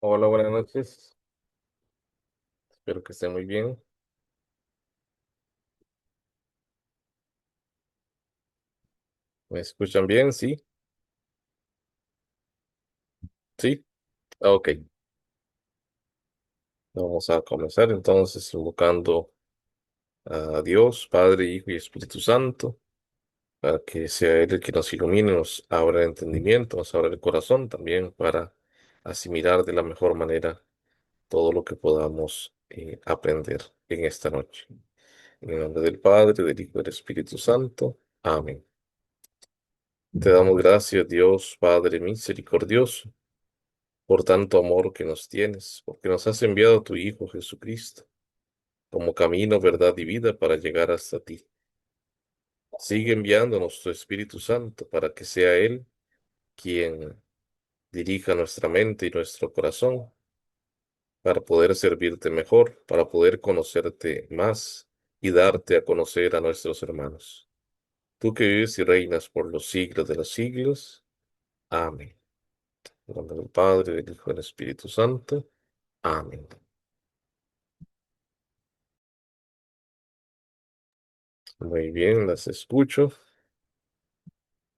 Hola, buenas noches. Espero que estén muy bien. ¿Me escuchan bien? Sí, sí. Ok. Vamos a comenzar entonces invocando a Dios, Padre, Hijo y Espíritu Santo, para que sea Él el que nos ilumine, nos abra el entendimiento, nos abra el corazón también para asimilar de la mejor manera todo lo que podamos aprender en esta noche. En el nombre del Padre, del Hijo y del Espíritu Santo. Amén. Te damos gracias, Dios, Padre misericordioso, por tanto amor que nos tienes, porque nos has enviado a tu Hijo Jesucristo como camino, verdad y vida para llegar hasta ti. Sigue enviándonos tu Espíritu Santo para que sea Él quien dirija nuestra mente y nuestro corazón para poder servirte mejor, para poder conocerte más y darte a conocer a nuestros hermanos. Tú que vives y reinas por los siglos de los siglos. Amén. En nombre del Padre, del Hijo y del Espíritu Santo. Amén. Muy bien, las escucho.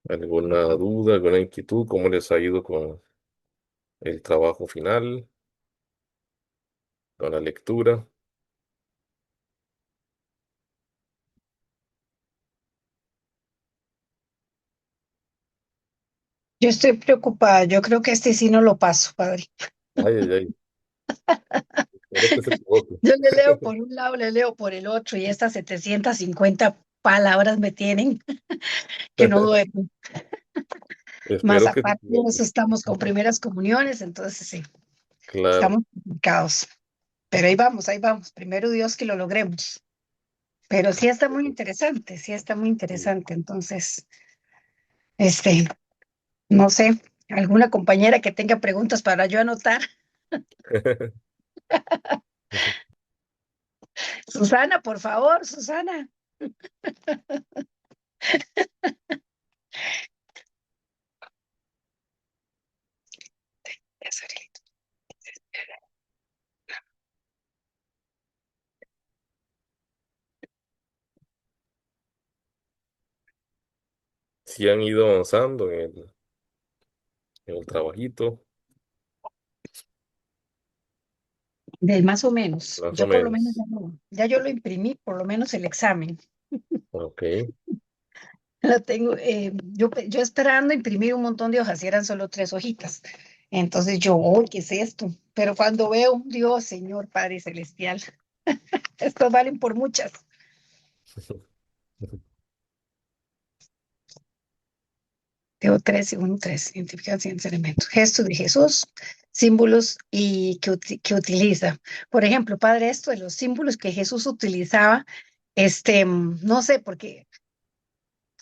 ¿Alguna duda, alguna inquietud? ¿Cómo les ha ido con el trabajo final, con la lectura? Yo estoy preocupada, yo creo que este sí no lo paso, padre. Ay, ay, ay, espero que se equivoque. Yo le leo por un lado, le leo por el otro y estas 750 palabras me tienen que no duermo. Más Espero que se aparte de eso equivoque. estamos con primeras comuniones, entonces sí, Claro, estamos complicados. Pero ahí vamos, primero Dios que lo logremos. Pero sí está muy interesante, sí está muy sí. interesante. Entonces, este, no sé, alguna compañera que tenga preguntas para yo anotar. Susana, por favor, Susana. Si han ido avanzando en el trabajito, De más o menos. más o Yo por lo menos menos. ya yo lo imprimí, por lo menos el examen. Ok. Lo tengo, yo esperando imprimir un montón de hojas y eran solo 3 hojitas. Entonces yo, oh, ¿qué es esto? Pero cuando veo, Dios, Señor Padre Celestial, estos valen por muchas. Tengo tres, según tres, identifican siguientes elementos. Gestos de Jesús, símbolos y que utiliza. Por ejemplo, Padre, esto de los símbolos que Jesús utilizaba, no sé, porque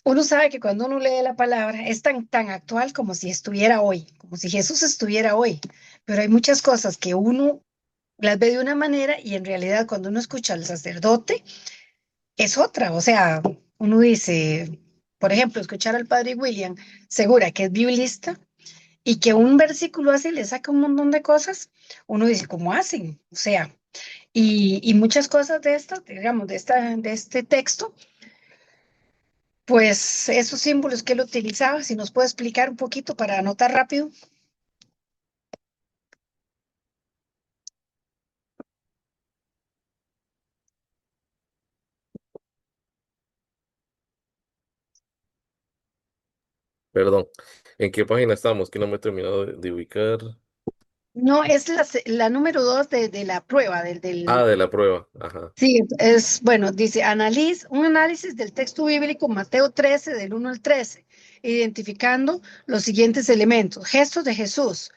uno sabe que cuando uno lee la palabra es tan actual como si estuviera hoy, como si Jesús estuviera hoy. Pero hay muchas cosas que uno las ve de una manera y en realidad cuando uno escucha al sacerdote es otra. O sea, uno dice, por ejemplo, escuchar al padre William Segura, que es biblista, y que un versículo así le saca un montón de cosas, uno dice, ¿cómo hacen? O sea, y muchas cosas de esta, digamos, de este texto pues esos símbolos que él utilizaba, si nos puede explicar un poquito para anotar rápido. Perdón. ¿En qué página estamos? Que no me he terminado de ubicar. No, es la número 2 de la prueba, Ah, de la prueba. Ajá. sí, es, bueno, dice, un análisis del texto bíblico Mateo 13, del 1 al 13, identificando los siguientes elementos, gestos de Jesús,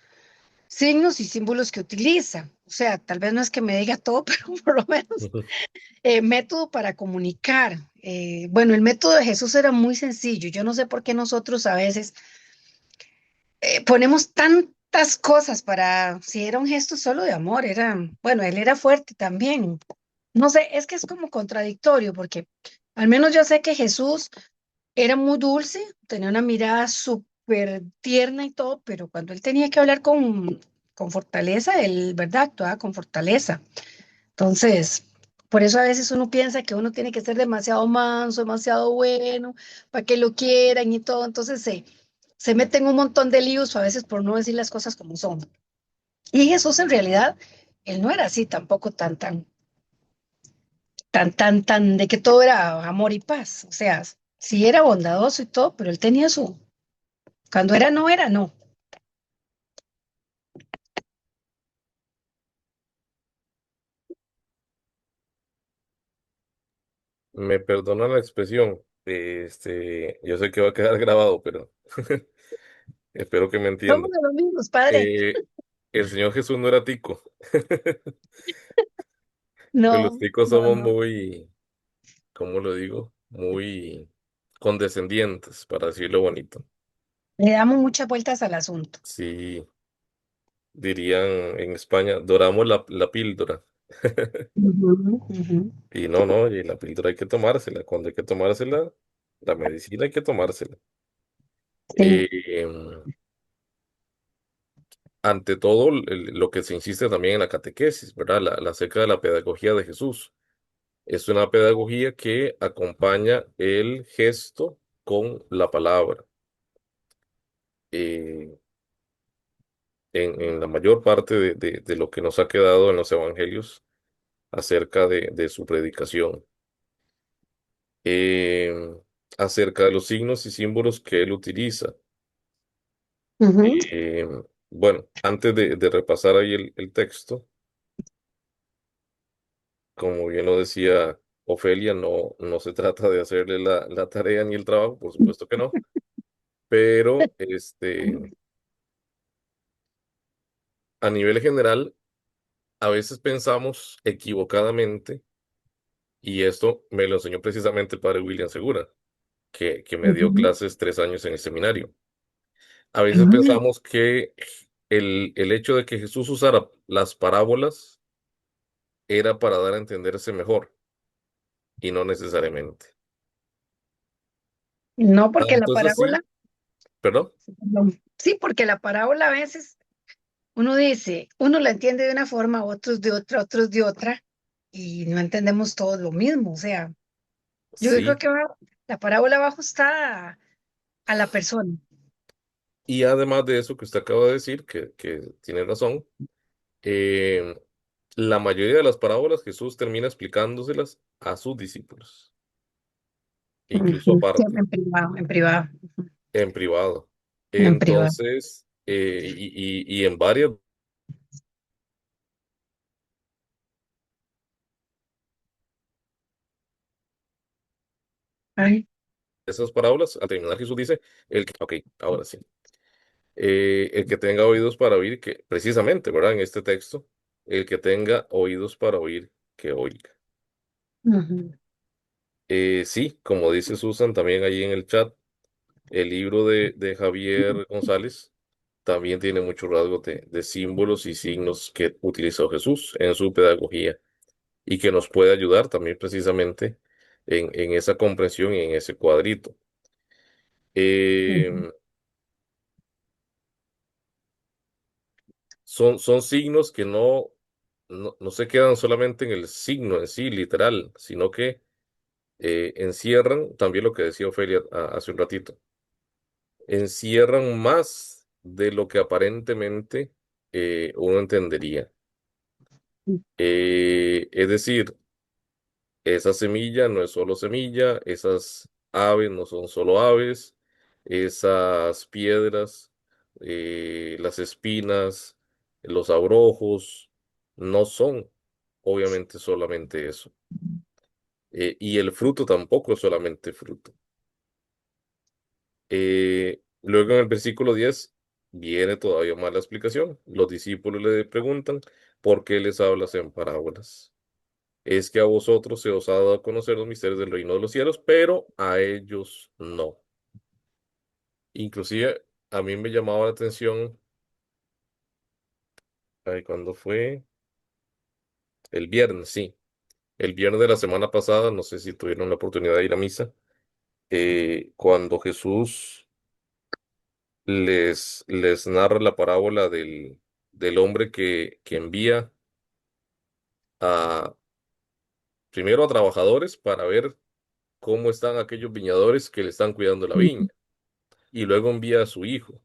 signos y símbolos que utiliza. O sea, tal vez no es que me diga todo, pero por lo menos método para comunicar. Bueno, el método de Jesús era muy sencillo. Yo no sé por qué nosotros a veces ponemos tantas cosas para, si era un gesto solo de amor, era, bueno, él era fuerte también. No sé, es que es como contradictorio porque al menos yo sé que Jesús era muy dulce, tenía una mirada súper tierna y todo, pero cuando él tenía que hablar con fortaleza, él, ¿verdad? Actuaba con fortaleza. Entonces, por eso a veces uno piensa que uno tiene que ser demasiado manso, demasiado bueno, para que lo quieran y todo. Entonces se meten un montón de líos a veces por no decir las cosas como son. Y Jesús en realidad, él no era así tampoco tan, de que todo era amor y paz. O sea, sí era bondadoso y todo, pero él tenía cuando era no. Me perdona la expresión. Yo sé que va a quedar grabado, pero espero que me Somos entienda. de los mismos, padre. Eh, el Señor Jesús no era tico. Pues los No, ticos no, somos no. muy, ¿cómo lo digo? Muy condescendientes, para decirlo bonito. Le damos muchas vueltas al asunto. Sí, dirían en España, doramos la píldora. Ujú, ujú. Y no, no, y la píldora hay que tomársela. Cuando hay que tomársela, la medicina hay que tomársela. Sí. Eh, ante todo, lo que se insiste también en la catequesis, ¿verdad? La acerca de la pedagogía de Jesús. Es una pedagogía que acompaña el gesto con la palabra. Eh, en la mayor parte de lo que nos ha quedado en los evangelios acerca de su predicación. Eh, acerca de los signos y símbolos que él utiliza. Ujú. Eh, bueno, antes de repasar ahí el texto, como bien lo decía Ofelia, no, no se trata de hacerle la tarea ni el trabajo, por supuesto que no, pero a nivel general, a veces pensamos equivocadamente, y esto me lo enseñó precisamente el padre William Segura, que me dio Ujú. clases 3 años en el seminario. A veces Mm, pensamos que el hecho de que Jesús usara las parábolas era para dar a entenderse mejor, y no necesariamente. no, porque la Tanto es parábola, así, perdón, perdón. Sí, porque la parábola a veces uno dice, uno la entiende de una forma, otros de otra, y no entendemos todos lo mismo. O sea, yo creo sí. que la parábola va ajustada a la persona. Y además de eso que usted acaba de decir, que tiene razón, eh, la mayoría de las parábolas Jesús termina explicándoselas a sus discípulos, incluso Ujú. Siempre aparte, en privado, en privado. en privado. Entonces, y en varias de Ay, esas parábolas, al terminar Jesús dice, ok, ahora sí, el que tenga oídos para oír, que precisamente, ¿verdad? En este texto, el que tenga oídos para oír, que oiga. ujú, Sí, como dice Susan también ahí en el chat, el libro de Javier González también tiene muchos rasgos de símbolos y signos que utilizó Jesús en su pedagogía y que nos puede ayudar también precisamente en esa comprensión y en ese cuadrito. ujú, Eh, son signos que no se quedan solamente en el signo en sí, literal, sino que encierran también lo que decía Ofelia hace un ratito, encierran más de lo que aparentemente uno entendería. Es decir, esa semilla no es solo semilla, esas aves no son solo aves, esas piedras, las espinas, los abrojos, no son obviamente solamente eso. Y el fruto tampoco es solamente fruto. Luego en el versículo 10 viene todavía más la explicación. Los discípulos le preguntan, ¿por qué les hablas en parábolas? Es que a vosotros se os ha dado a conocer los misterios del reino de los cielos, pero a ellos no. Inclusive a mí me llamaba la atención, ay, ¿cuándo fue? El viernes, sí. El viernes de la semana pasada, no sé si tuvieron la oportunidad de ir a misa, cuando Jesús les narra la parábola del hombre que envía a, primero a trabajadores para ver cómo están aquellos viñadores que le están cuidando la viña, y luego envía a su hijo,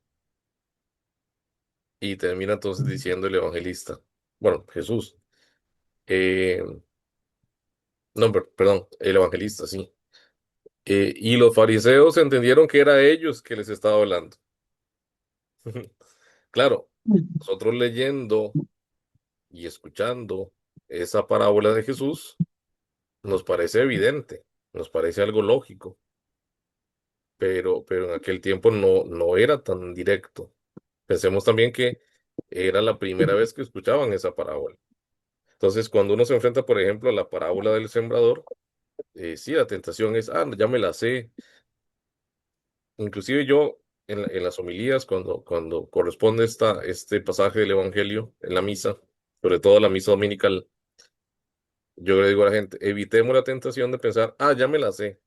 y termina entonces diciendo el evangelista, bueno, Jesús, eh, no, perdón, el evangelista, sí. Y los fariseos entendieron que era a ellos que les estaba hablando. Claro, nosotros leyendo y escuchando esa parábola de Jesús, nos parece evidente, nos parece algo lógico, pero en aquel tiempo no era tan directo. Pensemos también que era la primera vez que escuchaban esa parábola. Entonces, cuando uno se enfrenta, por ejemplo, a la parábola del sembrador, sí, la tentación es, ya me la sé. Inclusive yo, en las homilías, cuando corresponde este pasaje del Evangelio en la misa, sobre todo la misa dominical, yo le digo a la gente, evitemos la tentación de pensar, ya me la sé,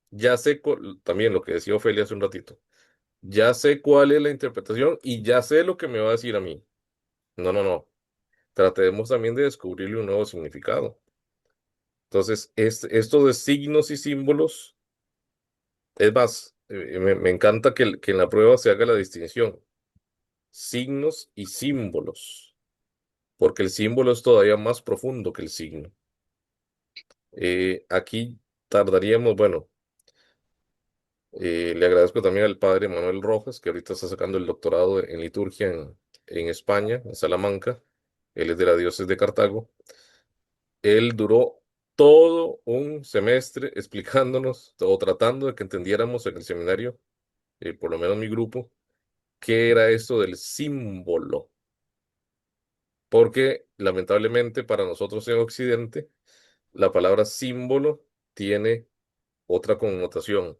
ya sé, también lo que decía Ofelia hace un ratito, ya sé cuál es la interpretación y ya sé lo que me va a decir a mí. No, no, no. Tratemos también de descubrirle un nuevo significado. Entonces, esto de signos y símbolos, es más, me encanta que en la prueba se haga la distinción, signos y símbolos, porque el símbolo es todavía más profundo que el signo. Aquí tardaríamos, bueno, le agradezco también al padre Manuel Rojas, que ahorita está sacando el doctorado en liturgia en España, en Salamanca. Él es de la diócesis de Cartago. Él duró todo un semestre explicándonos o tratando de que entendiéramos en el seminario, por lo menos mi grupo, qué era esto del símbolo. Porque lamentablemente para nosotros en Occidente, la palabra símbolo tiene otra connotación.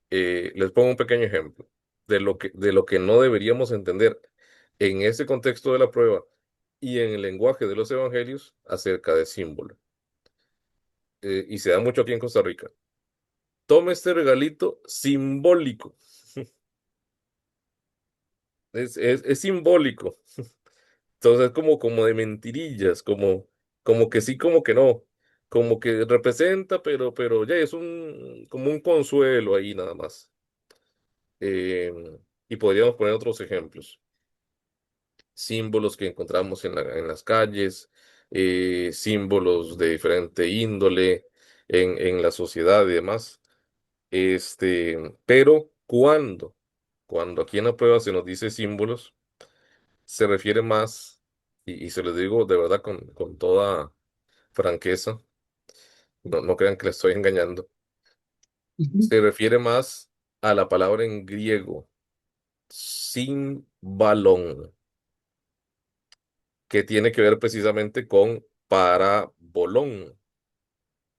Les pongo un pequeño ejemplo de lo que no deberíamos entender en ese contexto de la prueba y en el lenguaje de los evangelios acerca de símbolo. Y se da mucho aquí en Costa Rica. Toma este regalito simbólico. Es simbólico. Entonces es como de mentirillas, como que sí, como que no. Como que representa, pero ya es como un consuelo ahí nada más. Eh, y podríamos poner otros ejemplos. Símbolos que encontramos en las calles, símbolos de diferente índole en la sociedad y demás. Pero cuando aquí en la prueba se nos dice símbolos, se refiere más, y se lo digo de verdad con toda franqueza, no crean que les estoy engañando, se refiere más a la palabra en griego, balón, que tiene que ver precisamente con parabolón,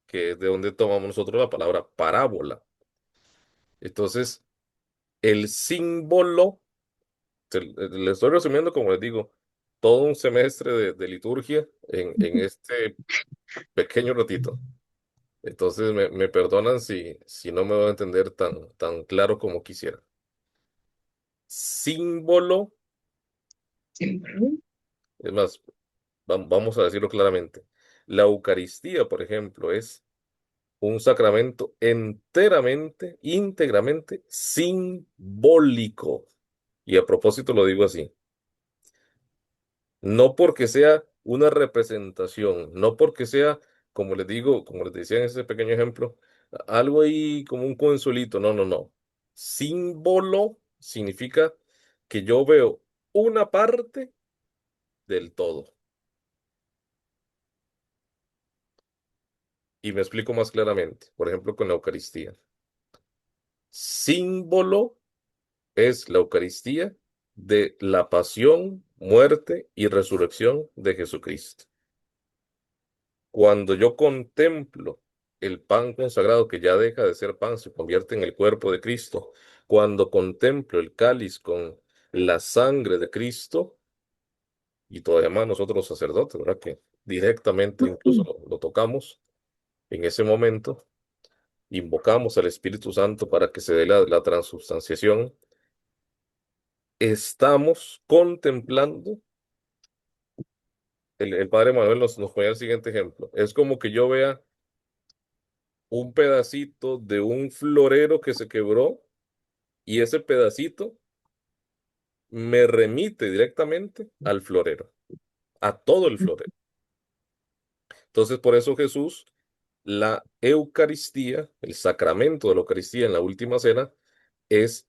que es de donde tomamos nosotros la palabra parábola. Entonces, el símbolo, le estoy resumiendo, como les digo, todo un semestre de liturgia en este pequeño ratito. Entonces, me perdonan si no me voy a entender tan claro como quisiera. Símbolo, es más, vamos a decirlo claramente. La Eucaristía, por ejemplo, es un sacramento enteramente, íntegramente simbólico. Y a propósito lo digo así, no porque sea una representación, no porque sea, como les digo, como les decía en ese pequeño ejemplo, algo ahí como un consuelito, no, no, no. Símbolo significa que yo veo una parte del todo. Y me explico más claramente, por ejemplo, con la Eucaristía. Símbolo es la Eucaristía de la pasión, muerte y resurrección de Jesucristo. Cuando yo contemplo el pan consagrado que ya deja de ser pan, se convierte en el cuerpo de Cristo. Cuando contemplo el cáliz con la sangre de Cristo, y todavía más nosotros los sacerdotes, ¿verdad? Que directamente incluso lo tocamos en ese momento, invocamos al Espíritu Santo para que se dé la transubstanciación. estamos contemplando, el padre Manuel nos pone el siguiente ejemplo. Es como que yo vea un pedacito de un florero que se quebró y ese pedacito me remite directamente al florero, a todo el florero. Entonces, por eso Jesús, la Eucaristía, el sacramento de la Eucaristía en la última cena, es,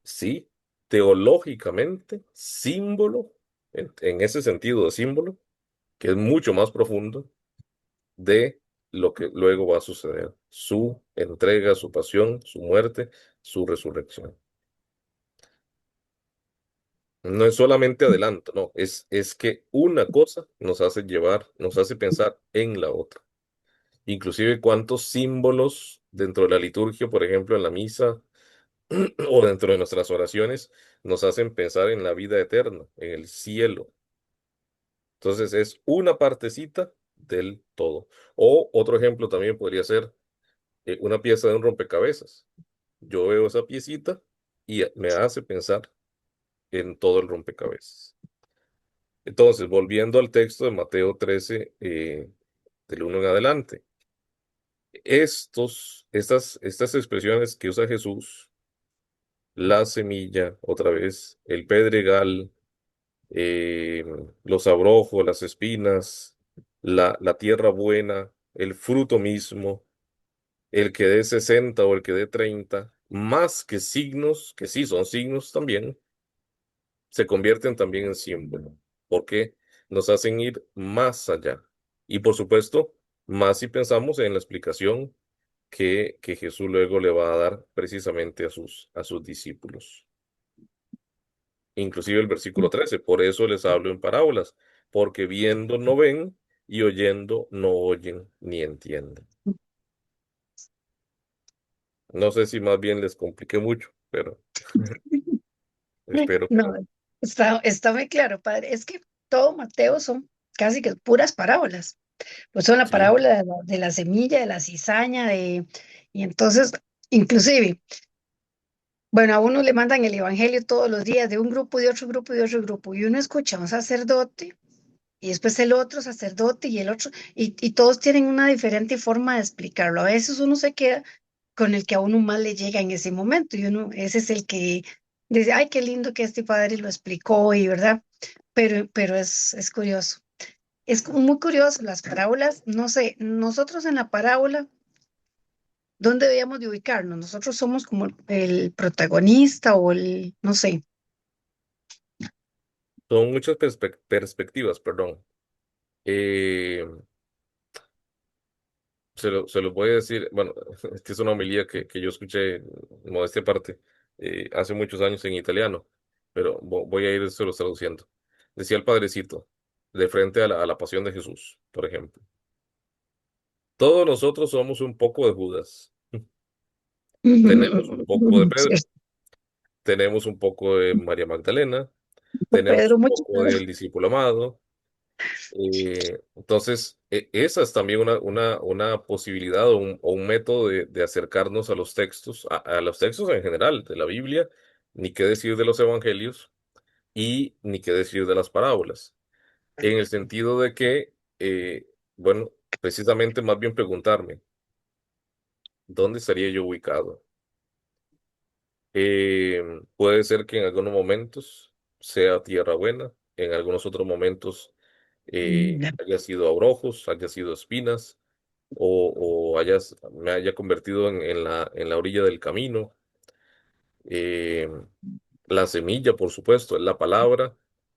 sí, teológicamente símbolo, en ese sentido de símbolo, que es mucho más profundo, de lo que luego va a suceder, su entrega, su pasión, su muerte, su resurrección. No es solamente adelanto, no, es que una cosa nos hace llevar, nos hace pensar en la otra. Inclusive cuántos símbolos dentro de la liturgia, por ejemplo, en la misa o dentro de nuestras oraciones, nos hacen pensar en la vida eterna, en el cielo. Entonces es una partecita del todo. O otro ejemplo también podría ser una pieza de un rompecabezas. Yo veo esa piecita y me hace pensar en todo el rompecabezas. Entonces, volviendo al texto de Mateo 13, del 1 en adelante. Estas expresiones que usa Jesús, la semilla, otra vez, el pedregal, eh, los abrojos, las espinas, la tierra buena, el fruto mismo, el que dé 60 o el que dé 30, más que signos, que sí son signos también, se convierten también en símbolo, porque nos hacen ir más allá. Y por supuesto, más si pensamos en la explicación que Jesús luego le va a dar precisamente a sus discípulos. Inclusive el versículo 13, por eso les hablo en parábolas, porque viendo no ven y oyendo no oyen ni entienden. No sé si más bien les compliqué mucho, pero espero que No, no. está muy claro, padre. Es que todo Mateo son casi que puras parábolas. Pues son la Sí, parábola de la semilla, de la cizaña, y entonces, inclusive, bueno, a uno le mandan el evangelio todos los días de un grupo, de otro grupo, de otro grupo, y uno escucha a un sacerdote, y después el otro sacerdote y el otro, y todos tienen una diferente forma de explicarlo. A veces uno se queda con el que a uno más le llega en ese momento, y uno, ese es el que dice, ay, qué lindo que este padre lo explicó, y verdad, pero es curioso. Es como muy curioso, las parábolas, no sé, nosotros en la parábola, ¿dónde debíamos de ubicarnos? Nosotros somos como el protagonista o el, no sé. son muchas perspectivas, perdón. Eh, se lo voy a decir, bueno, es que es una homilía que yo escuché, modestia aparte, hace muchos años en italiano, pero voy a ir se los traduciendo. Decía el padrecito, de frente a a la pasión de Jesús, por ejemplo. Todos nosotros somos un poco de Judas. Tenemos un poco de Pedro, Cierto. tenemos un poco de María Magdalena, tenemos Pedro, un mucho poco Pedro. del discípulo amado. Entonces, esa es también una posibilidad o un método de acercarnos a los textos, a los textos en general de la Biblia, ni qué decir de los evangelios y ni qué decir de las parábolas, en el sentido de que, bueno, precisamente más bien preguntarme, ¿dónde estaría yo ubicado? Puede ser que en algunos momentos sea tierra buena, en algunos otros momentos haya sido abrojos, haya sido espinas, me haya convertido en la orilla del camino. Eh, la semilla, por supuesto, es la palabra,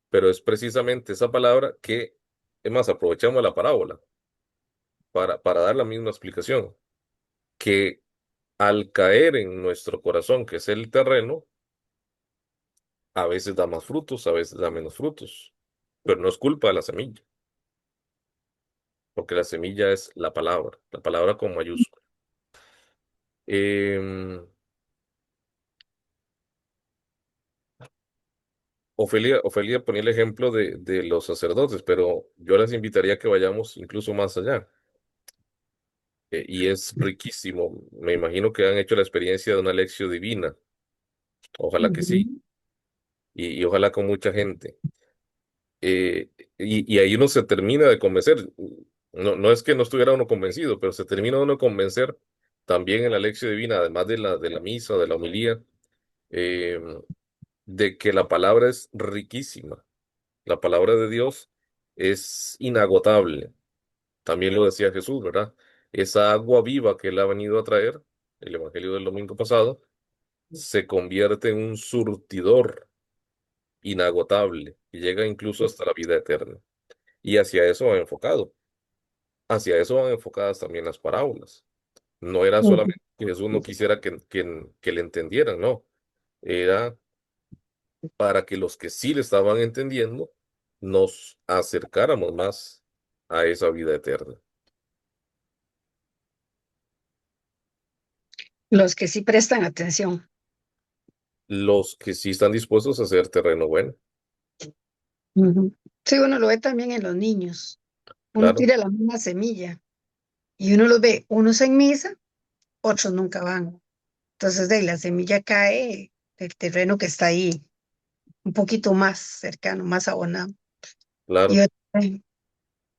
pero es precisamente esa palabra que, es más, aprovechamos la parábola para dar la misma explicación, que al caer en nuestro corazón, que es el terreno, a veces da más frutos, a veces da menos frutos, pero no es culpa de la semilla, porque la semilla es la palabra con mayúscula. Em, Ofelia ponía el ejemplo de los sacerdotes, pero yo les invitaría a que vayamos incluso más allá. Y es riquísimo. Me imagino que han hecho la experiencia de una lección divina. Ojalá que sí. y ojalá con mucha gente. Y ahí uno se termina de convencer. No, no es que no estuviera uno convencido, pero se termina uno de convencer también en la lección divina, además de la misa, de la homilía, eh, de que la palabra es riquísima. La palabra de Dios es inagotable. También lo decía Jesús, ¿verdad? Esa agua viva que Él ha venido a traer, el Evangelio del domingo pasado, se convierte en un surtidor inagotable y llega incluso hasta la vida eterna. Y hacia eso va enfocado. Hacia eso van enfocadas también las parábolas. No era Ujú. solamente que Jesús no quisiera que le entendieran, no. Era para que los que sí le estaban entendiendo nos acercáramos más a esa vida eterna. Los que sí prestan atención. Los que sí están dispuestos a hacer terreno bueno, Ujú. Sí, uno lo ve también en los niños. Uno claro, tira la misma semilla y uno los ve, unos en misa, otros nunca van. Entonces, de ahí la semilla cae del terreno que está ahí, un poquito más cercano, más abonado. Y claro. otro,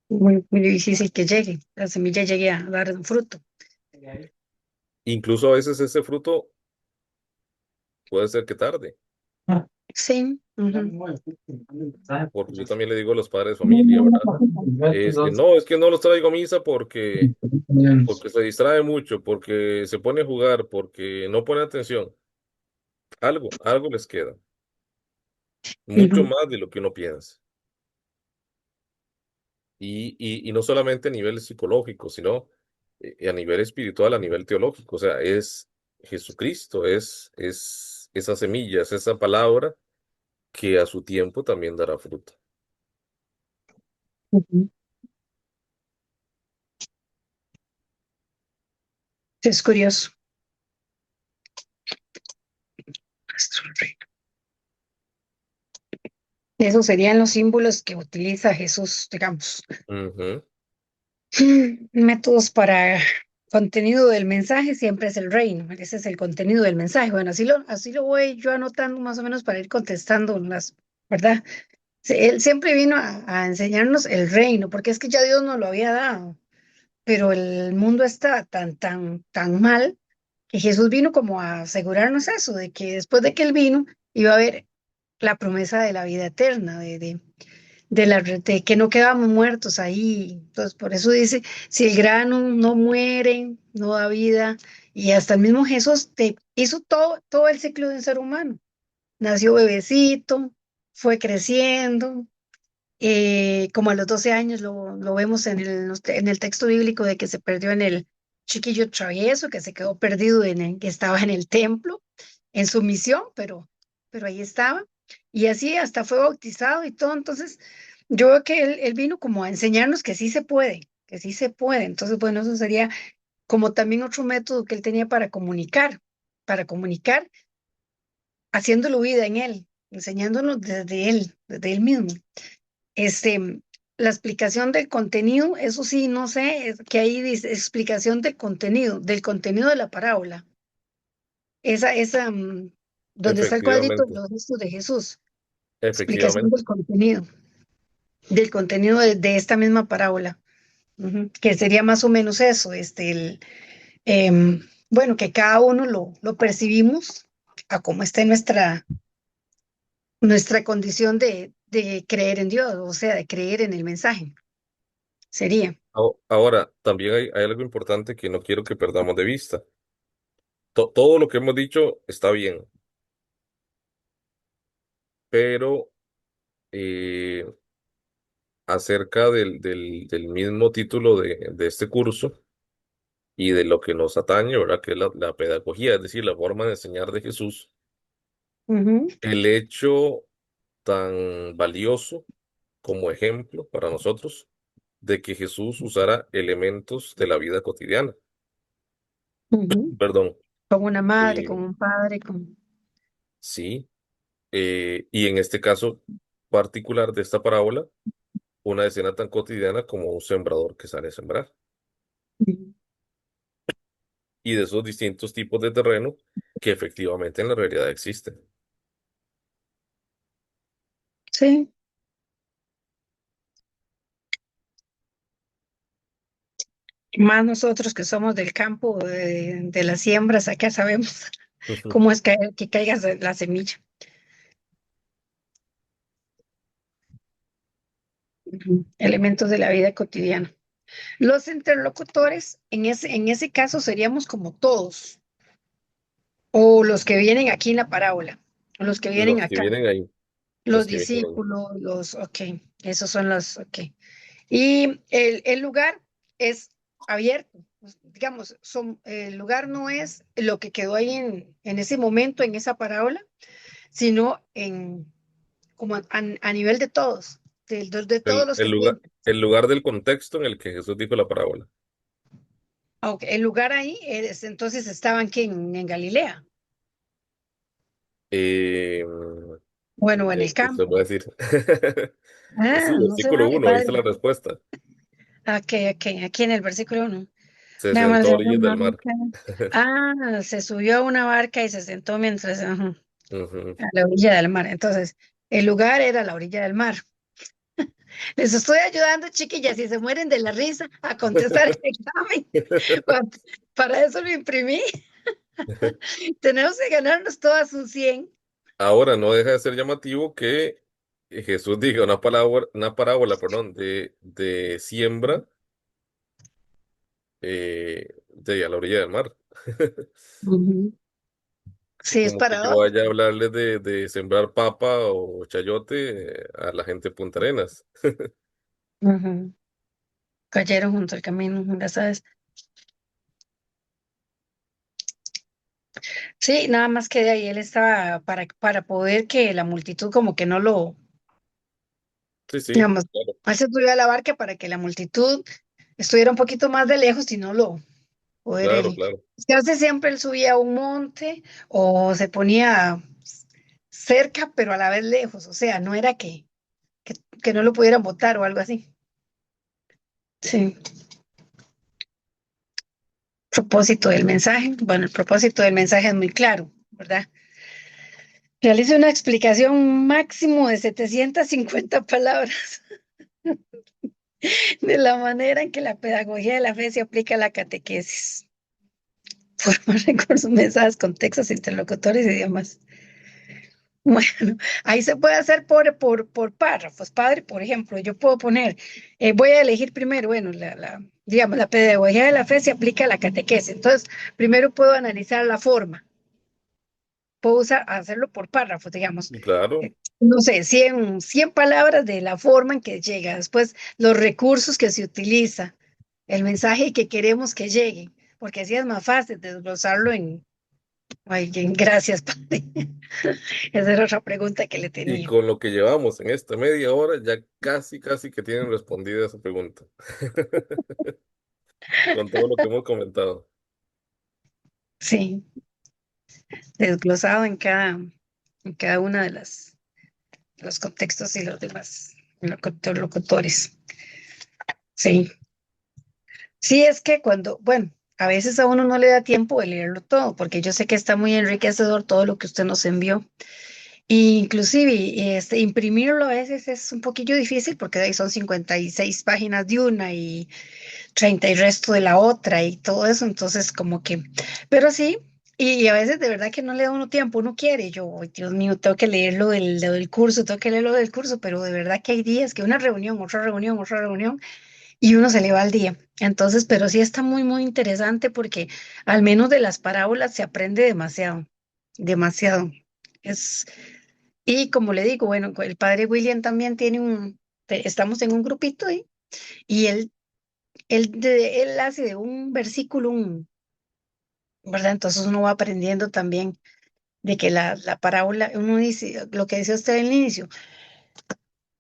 muy difícil que llegue, la semilla llegue a dar un fruto. Incluso a veces ese fruto puede ser que tarde, Sí. Ujú. porque yo también le digo a los padres de familia, ¿verdad? Es que no los traigo a misa porque se distrae mucho, porque se pone a jugar, porque no pone atención. Algo les queda, mucho Ujú. más de lo que uno piensa. Y no solamente a nivel psicológico, sino a nivel espiritual, a nivel teológico. O sea, es Jesucristo, es esa semilla, es esa palabra que a su tiempo también dará fruto. Ujú. Sí, es curioso. Esos serían los símbolos que utiliza Jesús, digamos. Ujú, Métodos para contenido del mensaje siempre es el reino. Ese es el contenido del mensaje. Bueno, así lo voy yo anotando más o menos para ir contestando las, ¿verdad? Él siempre vino a enseñarnos el reino, porque es que ya Dios nos lo había dado, pero el mundo está tan mal que Jesús vino como a asegurarnos eso, de que después de que Él vino, iba a haber la promesa de la vida eterna, de que no quedamos muertos ahí. Entonces, por eso dice, si el grano no muere, no da vida, y hasta el mismo Jesús hizo todo el ciclo de un ser humano. Nació bebecito, fue creciendo, como a los 12 años lo vemos en el texto bíblico de que se perdió en el chiquillo travieso, que se quedó perdido que estaba en el templo, en su misión, pero ahí estaba. Y así hasta fue bautizado y todo. Entonces, yo veo que él vino como a enseñarnos que sí se puede, que sí se puede. Entonces, bueno, eso sería como también otro método que él tenía para comunicar, haciéndolo vida en él, enseñándonos desde él mismo. Este, la explicación del contenido, eso sí, no sé, que ahí dice explicación del contenido de la parábola. Esa, donde está el cuadrito de efectivamente, los gestos de Jesús. Explicación efectivamente. del contenido de esta misma parábola. Ujú. Que sería más o menos eso, bueno, que cada uno lo percibimos a cómo está en nuestra condición de creer en Dios, o sea, de creer en el mensaje. Sería. Ahora, también hay algo importante que no quiero que perdamos de vista. Todo lo que hemos dicho está bien, pero eh, acerca del mismo título de este curso y de lo que nos atañe, ¿verdad? Que es la pedagogía, es decir, la forma de enseñar de Jesús, Ujú, el hecho tan valioso como ejemplo para nosotros de que Jesús usara elementos de la vida cotidiana. ujú. Perdón, Con una madre, con eh, un padre, con... sí, y en este caso particular de esta parábola, una escena tan cotidiana como un sembrador que sale a sembrar Ujú. y de esos distintos tipos de terreno que efectivamente en la realidad existen. Sí, más nosotros que somos del campo, de las siembras, acá sabemos cómo es que caiga la semilla. Ujú. Elementos de la vida cotidiana. Los interlocutores, en ese caso, seríamos como todos, o los que vienen aquí en la parábola, o los que vienen Los que acá, vienen ahí, los los que vienen discípulos, ok, esos son los, ok. Y el lugar es abierto, pues, digamos, el lugar no es lo que quedó ahí en ese momento, en esa parábola, sino como a nivel de todos, de todos ahí. los creyentes. El lugar del contexto en el que Jesús dijo la parábola. Ok, el lugar ahí, entonces estaban que en Galilea, Eh, bueno, en el usted campo. puede decir. Sí, Ah, no se versículo vale, uno, ahí padre. está la respuesta. Ok, ok, aquí en el versículo 1. Se Nada más sentó a era orillas una del mar. barca. Ah, se subió a una barca y se sentó mientras, ajá, Ujú. a la orilla del mar. Entonces, el lugar era la orilla del mar. Les estoy ayudando, chiquillas, si se mueren de la risa, a contestar el examen. Pa- Para eso lo imprimí. Tenemos que ganarnos todas un 100. Ahora no deja de ser llamativo que Jesús diga una parábola, perdón, de siembra de ahí a la orilla del mar. Ujú. Sí, es Como que yo paradójico. vaya a hablarles de sembrar papa o chayote a la gente de Punta Arenas. Ujú. Cayeron junto al camino, ya sabes. Sí, nada más que de ahí él estaba para poder que la multitud como que no lo, Sí, sí, digamos, claro, él se subió a la barca para que la multitud estuviera un poquito más de lejos y no lo poder claro, él. claro. Casi siempre él subía a un monte o se ponía cerca, pero a la vez lejos, o sea, no era que, que no lo pudieran votar o algo así. Sí, propósito del mensaje. Bueno, el propósito del mensaje es muy claro, ¿verdad? Realice una explicación máximo de 750 palabras de la manera en que la pedagogía de la fe se aplica a la catequesis. Formar recursos, mensajes, contextos, interlocutores y idiomas. Bueno, ahí se puede hacer por párrafos, padre. Por ejemplo, yo puedo poner, voy a elegir primero, bueno, digamos, la pedagogía de la fe se aplica a la catequesis. Entonces, primero puedo analizar la forma, puedo hacerlo por párrafos, digamos. Claro, No sé, 100 palabras de la forma en que llega, después los recursos que se utiliza, el mensaje que queremos que llegue, porque así es más fácil desglosarlo gracias, padre. Esa era otra pregunta que le y tenía. con lo que llevamos en esta media hora, ya casi, casi que tienen respondida esa pregunta, con todo lo que hemos comentado. Sí, desglosado en cada una de los contextos y los demás locutores. Sí, sí, es que bueno, a veces a uno no le da tiempo de leerlo todo, porque yo sé que está muy enriquecedor todo lo que usted nos envió. Y inclusive, imprimirlo a veces es un poquillo difícil porque de ahí son 56 páginas de una y 30 y resto de la otra y todo eso, entonces como que, pero sí, y a veces de verdad que no le da uno tiempo, uno quiere, yo, "Ay, Dios mío, tengo que leer lo del curso, tengo que leer lo del curso, pero de verdad que hay días que una reunión, otra reunión, otra reunión, y uno se le va al día. Entonces, pero sí está muy, muy interesante porque al menos de las parábolas se aprende demasiado, demasiado. Es, y como le digo, bueno, el padre William también tiene estamos en un grupito ahí, y él hace de un versículo, ¿verdad? Entonces uno va aprendiendo también de que la parábola, uno dice, lo que decía usted al inicio,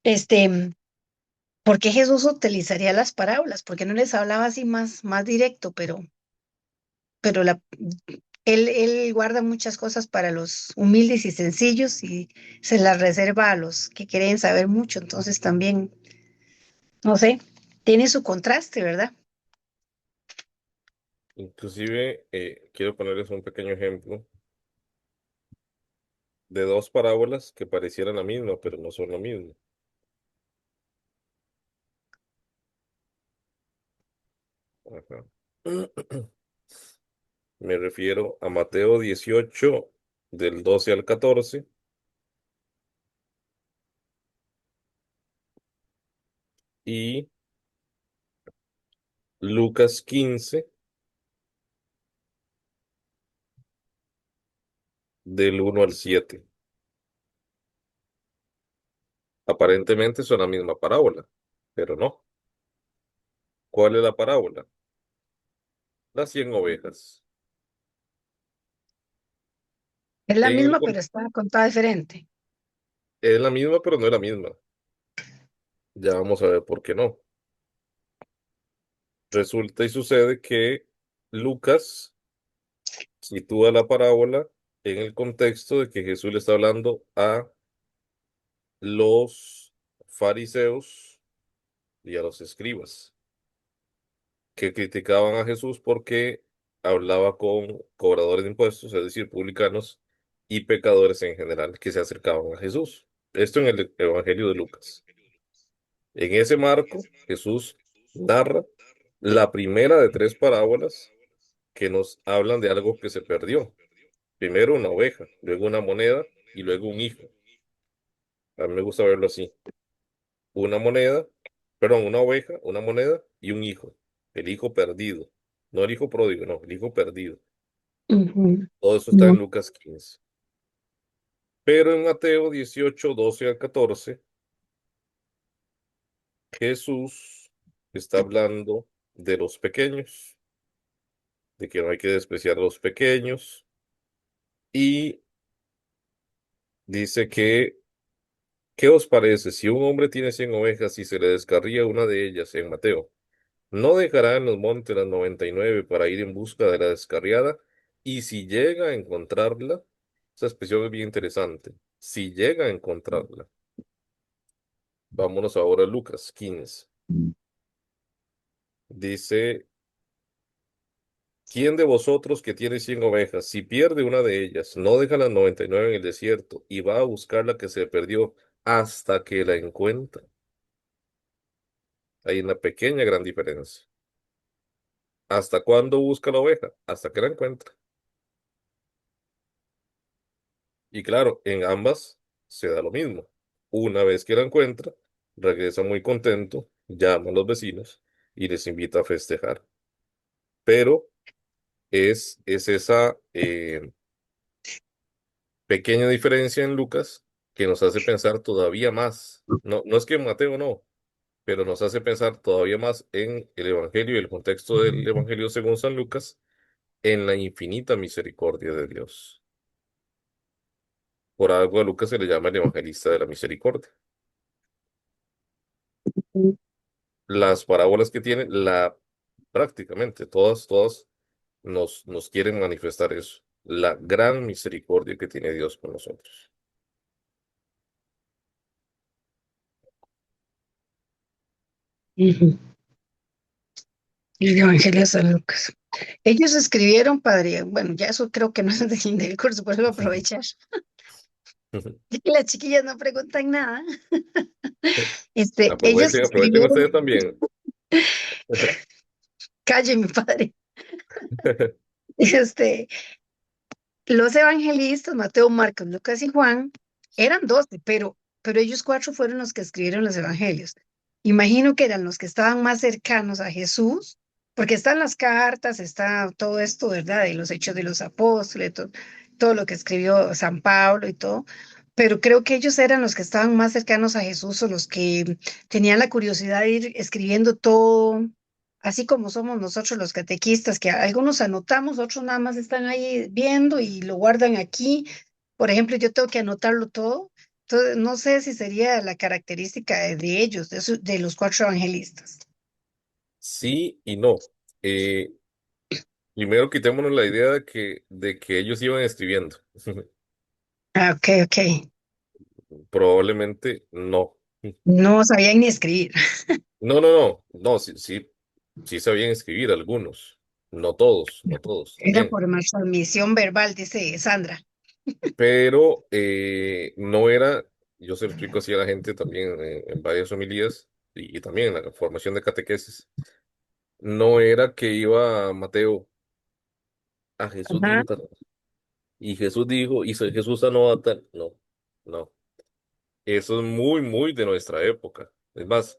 este, ¿por qué Jesús utilizaría las parábolas? Porque no les hablaba así más directo, pero él guarda muchas cosas para los humildes y sencillos y se las reserva a los que quieren saber mucho. Entonces también, no sé, tiene su contraste, ¿verdad? Inclusive, quiero ponerles un pequeño ejemplo. de dos parábolas que parecieran la misma, pero no son lo mismo. Ajá. Me refiero a Mateo 18, del 12 al 14, y Lucas 15, del 1 al 7. Aparentemente son la misma parábola, pero no. ¿Cuál es la parábola? Las 100 ovejas. Es la En el, misma, pero está contada diferente. es la misma, pero no es la misma. Ya vamos a ver por qué no. Resulta y sucede que Lucas sitúa la parábola en el contexto de que Jesús le está hablando a los fariseos y a los escribas, que criticaban a Jesús porque hablaba con cobradores de impuestos, es decir, publicanos y pecadores en general que se acercaban a Jesús. Esto en el Evangelio de Lucas. En ese marco, Jesús narra la primera de tres parábolas que nos hablan de algo que se perdió. Primero una oveja, luego una moneda y luego un hijo. A mí me gusta verlo así. Una moneda, perdón, una oveja, una moneda y un hijo. El hijo perdido. No el hijo pródigo, no, el hijo perdido. Ujú. Todo eso está en No. Lucas 15. Pero en Mateo 18, 12 al 14, Jesús está hablando de los pequeños, de que no hay que despreciar a los pequeños, y dice que, ¿qué os parece si un hombre tiene 100 ovejas y se le descarría una de ellas en Mateo? ¿No dejará en los montes las 99 para ir en busca de la descarriada? Y si llega a encontrarla, esa expresión es bien interesante. Si llega a encontrarla, vámonos ahora a Lucas 15. Dice, ¿quién de vosotros que tiene 100 ovejas, si pierde una de ellas, no deja las 99 en el desierto y va a buscar la que se perdió hasta que la encuentra? Hay una pequeña gran diferencia. ¿Hasta cuándo busca la oveja? Hasta que la encuentra. Y claro, en ambas se da lo mismo. Una vez que la encuentra, regresa muy contento, llama a los vecinos y les invita a festejar. Pero es esa pequeña diferencia en Lucas que nos hace pensar todavía más. No, no es que en Mateo no, pero nos hace pensar todavía más en el Evangelio y el contexto del Evangelio según San Lucas, en la infinita misericordia de Dios. Por algo a Lucas se le llama el evangelista de la misericordia. Las parábolas que tiene, prácticamente todas nos quieren manifestar eso, la gran misericordia que tiene Dios con nosotros. Ujú. Y el Evangelio de San Lucas. Ellos escribieron, padre, bueno, ya eso creo que no es del curso, por eso voy a aprovechar. Y las chiquillas no preguntan nada. Ellos Aprovechen, aprovechen escribieron, ustedes también. calle, mi padre. Este, Los evangelistas, Mateo, Marcos, Lucas y Juan, eran 12, pero ellos cuatro fueron los que escribieron los evangelios. Imagino que eran los que estaban más cercanos a Jesús, porque están las cartas, está todo esto, ¿verdad? De los hechos de los apóstoles, todo lo que escribió San Pablo y todo. Pero creo que ellos eran los que estaban más cercanos a Jesús o los que tenían la curiosidad de ir escribiendo todo, así como somos nosotros los catequistas, que algunos anotamos, otros nada más están ahí viendo y lo guardan aquí. Por ejemplo, yo tengo que anotarlo todo. Entonces, no sé si sería la característica de ellos, de los cuatro evangelistas. Sí y no. Eh, Primero quitémonos la idea de que ellos iban escribiendo. Ah, ok, ok. Probablemente no. No sabían ni escribir. No, no, no, no, sí, sí, sí sabían escribir algunos, no todos, no todos Era también. por más transmisión verbal, dice Sandra. pero no era, yo se lo explico así a la gente también en varias homilías y también en la formación de catequesis, no era que iba Mateo a Jesús Ajá. dijo tal, y Jesús dijo, Jesús sanó a tal, no, no, eso es muy, muy de nuestra época, es más,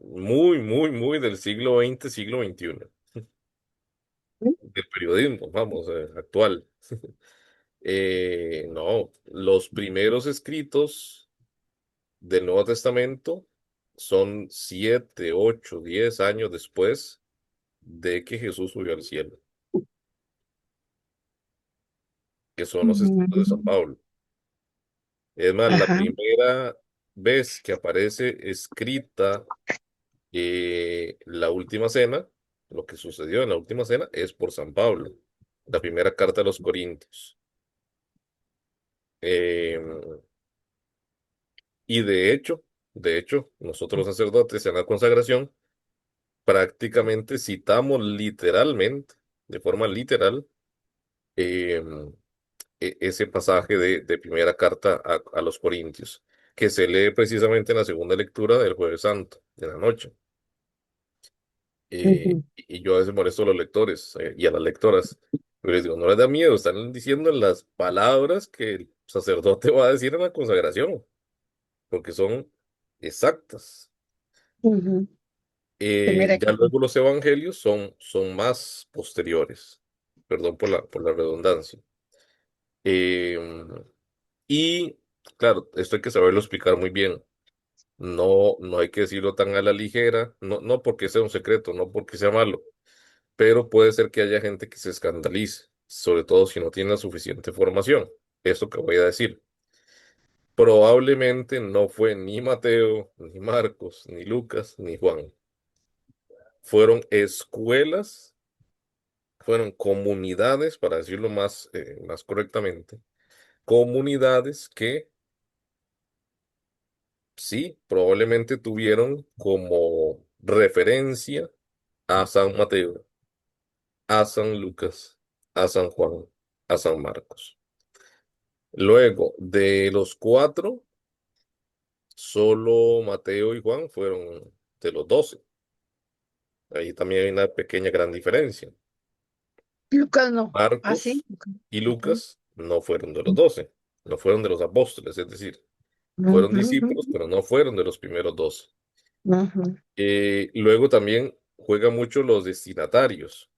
muy, muy, muy del siglo XX, siglo XXI, del periodismo, vamos, actual. No, los primeros escritos del Nuevo Testamento son 7, 8, 10 años después de que Jesús subió al cielo, que son los escritos de San Mm, Pablo. Es más, la ajá. primera vez que aparece escrita la última cena, lo que sucedió en la última cena, es por San Pablo, la primera carta a los Corintios. Eh, y de hecho, nosotros los sacerdotes en la consagración prácticamente citamos literalmente, de forma literal, eh, ese pasaje de primera carta a los Corintios, que se lee precisamente en la segunda lectura del Jueves Santo, de la noche. Ujú. Y yo a veces molesto a los lectores y a las lectoras, pero les digo, no les da miedo, están diciendo las palabras que el sacerdote va a decir en la consagración, porque son exactas. Ujú. Sí, mira Ya que luego los evangelios son más posteriores, perdón por la redundancia. Eh, y claro, esto hay que saberlo explicar muy bien. No, no hay que decirlo tan a la ligera, no, no porque sea un secreto, no porque sea malo, pero puede ser que haya gente que se escandalice, sobre todo si no tiene la suficiente formación. Esto que voy a decir. Probablemente no fue ni Mateo, ni Marcos, ni Lucas, ni Juan. Fueron escuelas, fueron comunidades, para decirlo más correctamente, comunidades que sí, probablemente tuvieron como referencia a San Mateo, a San Lucas, a San Juan, a San Marcos. Luego, de los cuatro, solo Mateo y Juan fueron de los 12. Ahí también hay una pequeña gran diferencia. Lucas no. Ah, sí. Marcos y Lucas no fueron de los 12, no fueron de los apóstoles, es decir, fueron Ujú, discípulos, ujú, pero no fueron de los primeros 12. ujú. Luego también juega mucho los destinatarios.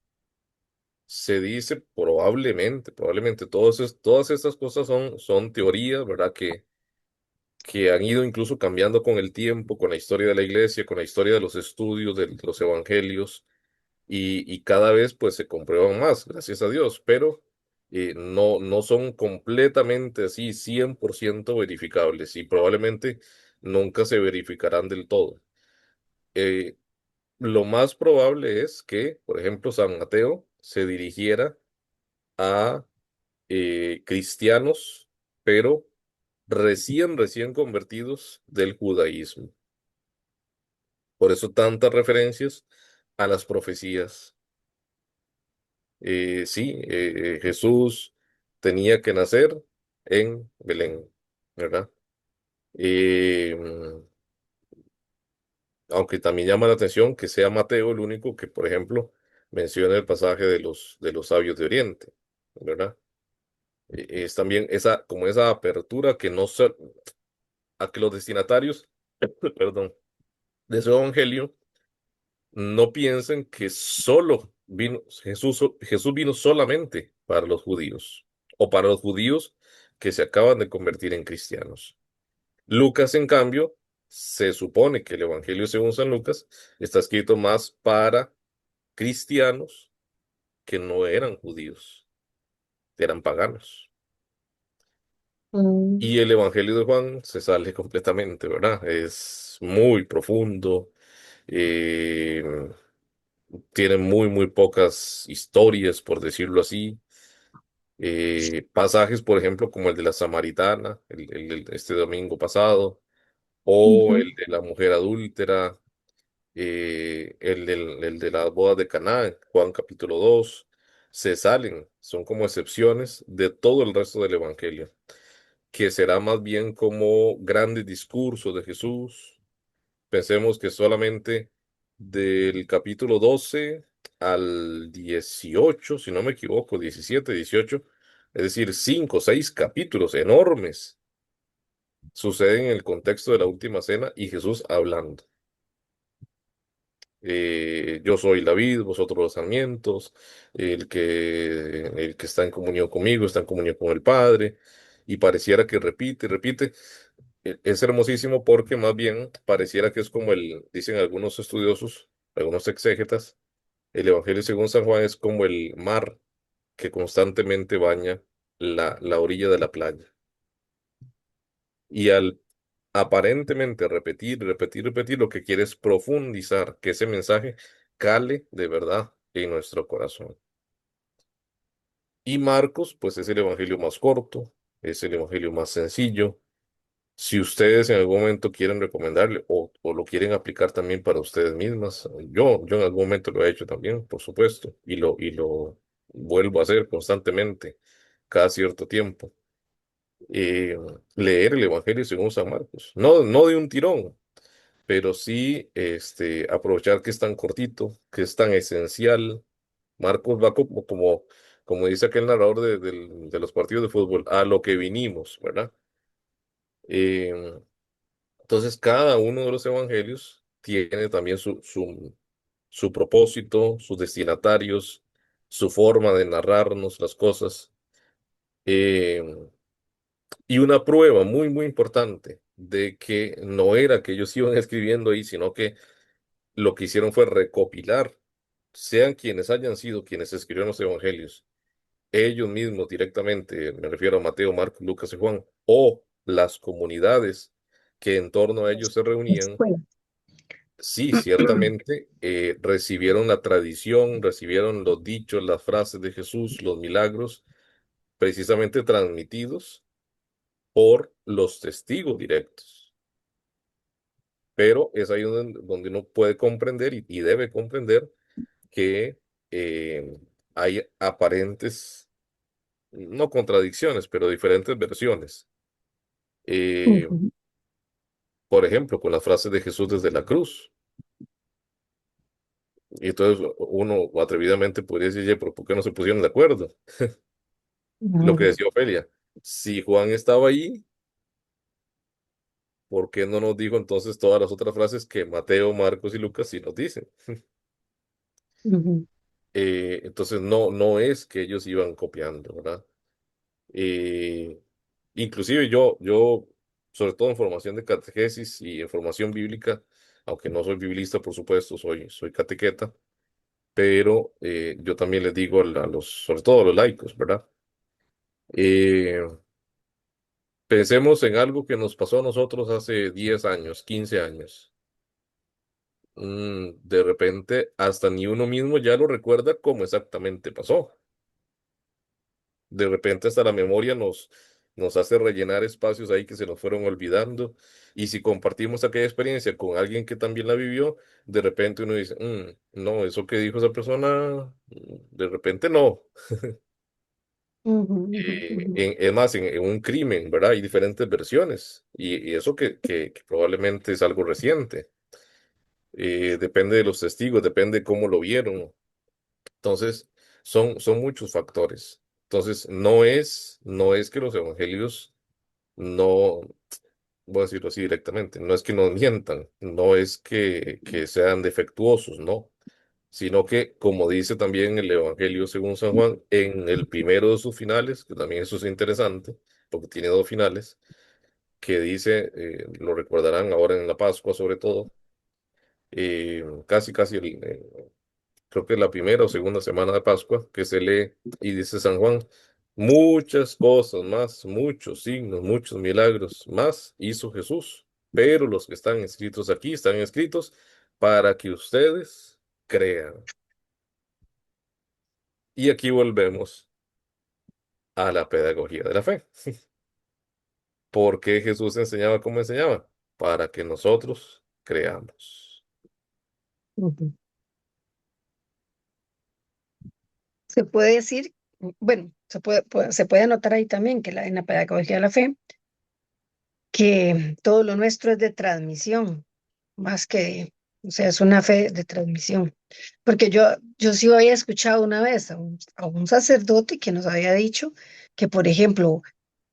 Se dice probablemente, todas estas cosas son teorías, ¿verdad? Que han ido incluso cambiando con el tiempo, con la historia de la iglesia, con la historia de los estudios de los evangelios, y cada vez pues se comprueban más, gracias a Dios, pero no, no son completamente así 100% verificables y probablemente nunca se verificarán del todo. Eh, lo más probable es que, por ejemplo, San Mateo se dirigiera a cristianos, pero recién convertidos del judaísmo. Por eso tantas referencias a las profecías. Sí, Jesús tenía que nacer en Belén, ¿verdad? Eh, Aunque también llama la atención que sea Mateo el único que, por ejemplo, menciona el pasaje de los sabios de Oriente, ¿verdad? Es también como esa apertura que no a que los destinatarios, perdón, de su evangelio no piensen que solo Jesús vino solamente para los judíos o para los judíos que se acaban de convertir en cristianos. Lucas, en cambio, se supone que el Evangelio según San Lucas está escrito más para cristianos que no eran judíos, eran paganos. Mm, Y el Evangelio de Juan se sale completamente, ¿verdad? Es muy profundo, eh, tiene muy, muy pocas historias, por decirlo así. Pasajes, por ejemplo, como el de la Samaritana, este domingo pasado, o ujú. el de la mujer adúltera, el de las bodas de Caná, Juan capítulo 2. se salen, son como excepciones de todo el resto del Evangelio, que será más bien como grandes discursos de Jesús. Pensemos que solamente del capítulo 12 al 18, si no me equivoco, 17, 18, es decir, 5 o 6 capítulos enormes, suceden en el contexto de la última cena y Jesús hablando. Yo soy la vid, vosotros los sarmientos, el que está en comunión conmigo está en comunión con el Padre, y pareciera que repite y repite. Es hermosísimo porque más bien pareciera que es como dicen algunos estudiosos, algunos exégetas, el Evangelio según San Juan es como el mar que constantemente baña la orilla de la playa. Y al aparentemente repetir, repetir, repetir, lo que quiere es profundizar, que ese mensaje cale de verdad en nuestro corazón. Y Marcos, pues es el evangelio más corto, es el evangelio más sencillo. Si ustedes en algún momento quieren recomendarle o lo quieren aplicar también para ustedes mismas, yo en algún momento lo he hecho también, por supuesto, y lo vuelvo a hacer constantemente, cada cierto tiempo. eh, Leer el Evangelio según San Marcos, no de un tirón, pero sí aprovechar que es tan cortito, que es tan esencial. Marcos va como dice aquel narrador de los partidos de fútbol, a lo que vinimos, ¿verdad? Eh, entonces, cada uno de los evangelios tiene también su propósito, sus destinatarios, su forma de narrarnos las cosas. Eh, y una prueba muy, muy importante de que no era que ellos iban escribiendo ahí, sino que lo que hicieron fue recopilar, sean quienes hayan sido quienes escribieron los evangelios, ellos mismos directamente, me refiero a Mateo, Marcos, Lucas y Juan, o las comunidades que en torno a ellos se reunían, Escuela. sí, ciertamente recibieron la tradición, recibieron los dichos, las frases de Jesús, los milagros, precisamente transmitidos por los testigos directos. Pero es ahí donde uno puede comprender y debe comprender que hay aparentes, no contradicciones, pero diferentes versiones. Eh, Ujú, por ejemplo, con las frases de Jesús desde la cruz. Y entonces uno atrevidamente podría decir, "Ye, pero ¿por qué no se pusieron de acuerdo?" Lo que ujú, decía Ofelia, si Juan estaba ahí, ¿por qué no nos dijo entonces todas las otras frases que Mateo, Marcos y Lucas sí nos dicen? ujú, Entonces no es que ellos iban copiando, ¿verdad? Eh, Inclusive yo, sobre todo en formación de catequesis y en formación bíblica, aunque no soy biblista, por supuesto, soy catequeta, pero yo también les digo sobre todo a los laicos, ¿verdad? Eh, Pensemos en algo que nos pasó a nosotros hace 10 años, 15 años. De repente, hasta ni uno mismo ya lo recuerda cómo exactamente pasó. De repente hasta la memoria nos hace rellenar espacios ahí que se nos fueron olvidando. Y si compartimos aquella experiencia con alguien que también la vivió, de repente uno dice, no, eso que dijo esa persona, de repente no." ujú, ujú, ujú, Es más, en un crimen, ¿verdad? Hay diferentes versiones. Y eso que probablemente es algo reciente. Depende de los testigos, depende de cómo lo vieron. Entonces, son muchos factores. Entonces, no es que los evangelios no, voy a decirlo así directamente, no es que nos mientan, no es que sean defectuosos, no, sino que, como dice también el Evangelio según San Juan, en el primero de sus finales, que también eso es interesante, porque tiene dos finales, que dice, lo recordarán ahora en la Pascua sobre todo, casi, casi creo que es la primera o segunda semana de Pascua, que se lee y dice San Juan, muchas cosas más, muchos signos, muchos milagros más hizo Jesús, pero los que están escritos aquí están escritos para que ustedes crean. Y aquí volvemos a la pedagogía de la fe. ¿Por qué Jesús enseñaba como enseñaba? Para que nosotros creamos. ujú. se puede decir, bueno, se puede anotar ahí también que en la pedagogía de la fe, que todo lo nuestro es de transmisión, más que, o sea, es una fe de transmisión. Porque yo sí había escuchado una vez a un sacerdote que nos había dicho que, por ejemplo,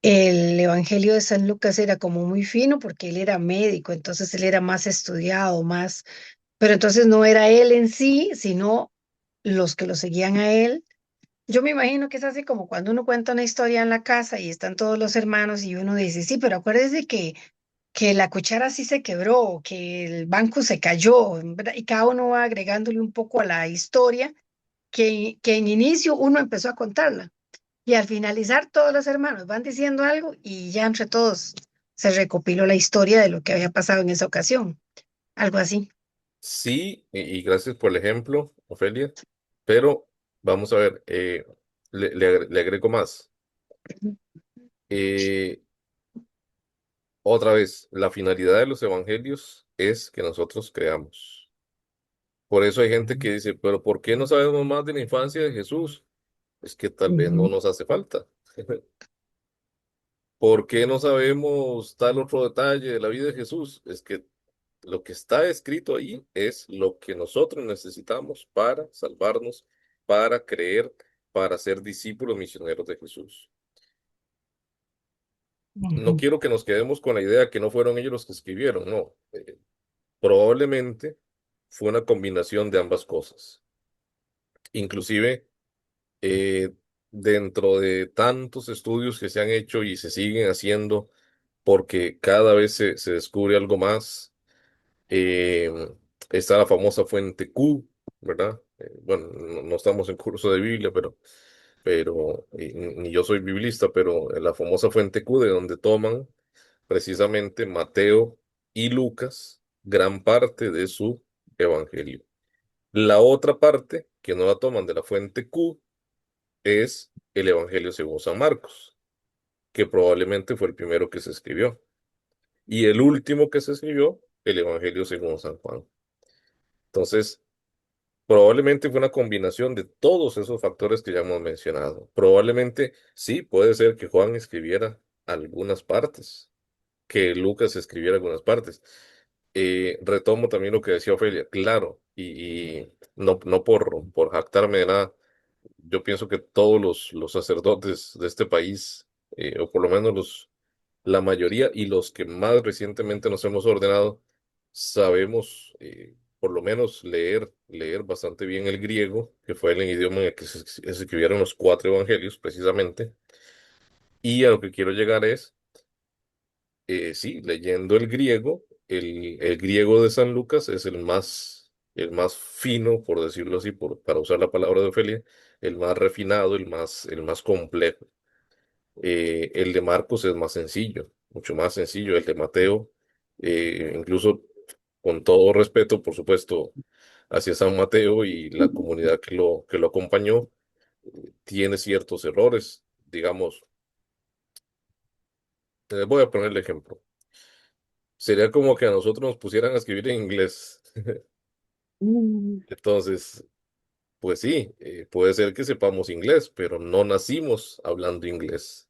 el Evangelio de San Lucas era como muy fino porque él era médico, entonces él era más estudiado, más, pero entonces no era él en sí, sino los que lo seguían a él. Yo me imagino que es así como cuando uno cuenta una historia en la casa y están todos los hermanos y uno dice, sí, pero acuérdese que la cuchara sí se quebró, que el banco se cayó, ¿verdad? Y cada uno va agregándole un poco a la historia que en inicio uno empezó a contarla. Y al finalizar todos los hermanos van diciendo algo y ya entre todos se recopiló la historia de lo que había pasado en esa ocasión, algo así. Sí, y gracias por el ejemplo, Ofelia, pero vamos a ver, le agrego más. Eh, Otra vez, la finalidad de los evangelios es que nosotros creamos. Por eso hay gente que dice, pero ¿por qué no sabemos más de la infancia de Jesús? Es que tal vez no Ujú, nos hace falta. ¿Por qué no sabemos tal otro detalle de la vida de Jesús? Es que lo que está escrito ahí es lo que nosotros necesitamos para salvarnos, para creer, para ser discípulos misioneros de Jesús. No ujú, quiero que nos quedemos con la idea que no fueron ellos los que escribieron, no. Probablemente fue una combinación de ambas cosas. Inclusive, eh, dentro de tantos estudios que se han hecho y se siguen haciendo, porque cada vez se descubre algo más. Eh, Está la famosa fuente Q, ¿verdad? Bueno, no estamos en curso de Biblia, pero ni yo soy biblista, pero la famosa fuente Q de donde toman precisamente Mateo y Lucas gran parte de su evangelio. La otra parte que no la toman de la fuente Q es el evangelio según San Marcos, que probablemente fue el primero que se escribió. Y el último que se escribió, el evangelio según San Juan. Entonces, probablemente fue una combinación de todos esos factores que ya hemos mencionado. Probablemente sí, puede ser que Juan escribiera algunas partes, que Lucas escribiera algunas partes. Retomo también lo que decía Ofelia, claro, y no por jactarme de nada, yo pienso que todos los sacerdotes de este país, o por lo menos la mayoría y los que más recientemente nos hemos ordenado, sabemos por lo menos leer bastante bien el griego, que fue el idioma en el que se escribieron los cuatro evangelios precisamente. Y a lo que quiero llegar es, sí, leyendo el griego, el griego de San Lucas es el más fino, por decirlo así, para usar la palabra de Ofelia, el más refinado, el más complejo. El de Marcos es más sencillo, mucho más sencillo. El de Mateo, incluso con todo respeto, por supuesto, hacia San Mateo y la comunidad que lo acompañó, tiene ciertos errores. Digamos, voy a poner el ejemplo. Sería como que a nosotros nos pusieran a escribir en inglés. mm, Entonces, pues sí, puede ser que sepamos inglés, pero no nacimos hablando inglés.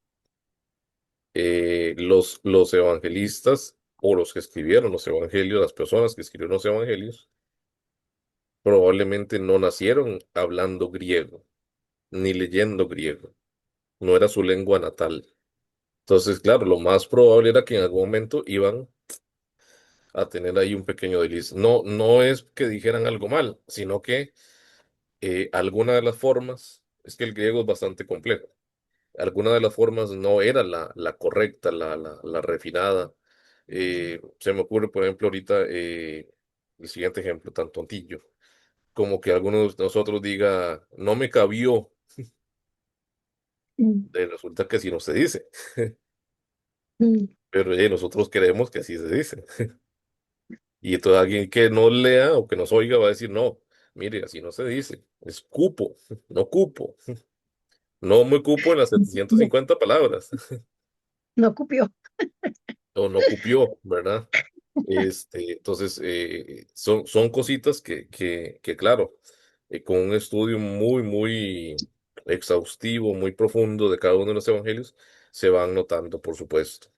Los evangelistas o los que escribieron los evangelios, las personas que escribieron los evangelios, probablemente no nacieron hablando griego, ni leyendo griego. No era su lengua natal. Entonces, claro, lo más probable era que en algún momento iban a tener ahí un pequeño desliz. No es que dijeran algo mal, sino que alguna de las formas, es que el griego es bastante complejo. Alguna de las formas no era la correcta, la refinada. Se me ocurre, por ejemplo, ahorita el siguiente ejemplo, tan tontillo, como que algunos de nosotros diga, no me cabió, mm, resulta que así no se dice, mm. pero nosotros creemos que así se dice. Y entonces alguien que no lea o que nos oiga va a decir, no, mire, así no se dice, es cupo, no cupo, no me cupo en las No, 750 palabras. no cupió. O no cupió, ¿verdad? Entonces, son cositas que claro, con un estudio muy, muy exhaustivo, muy profundo de cada uno de los evangelios, se van notando, por supuesto.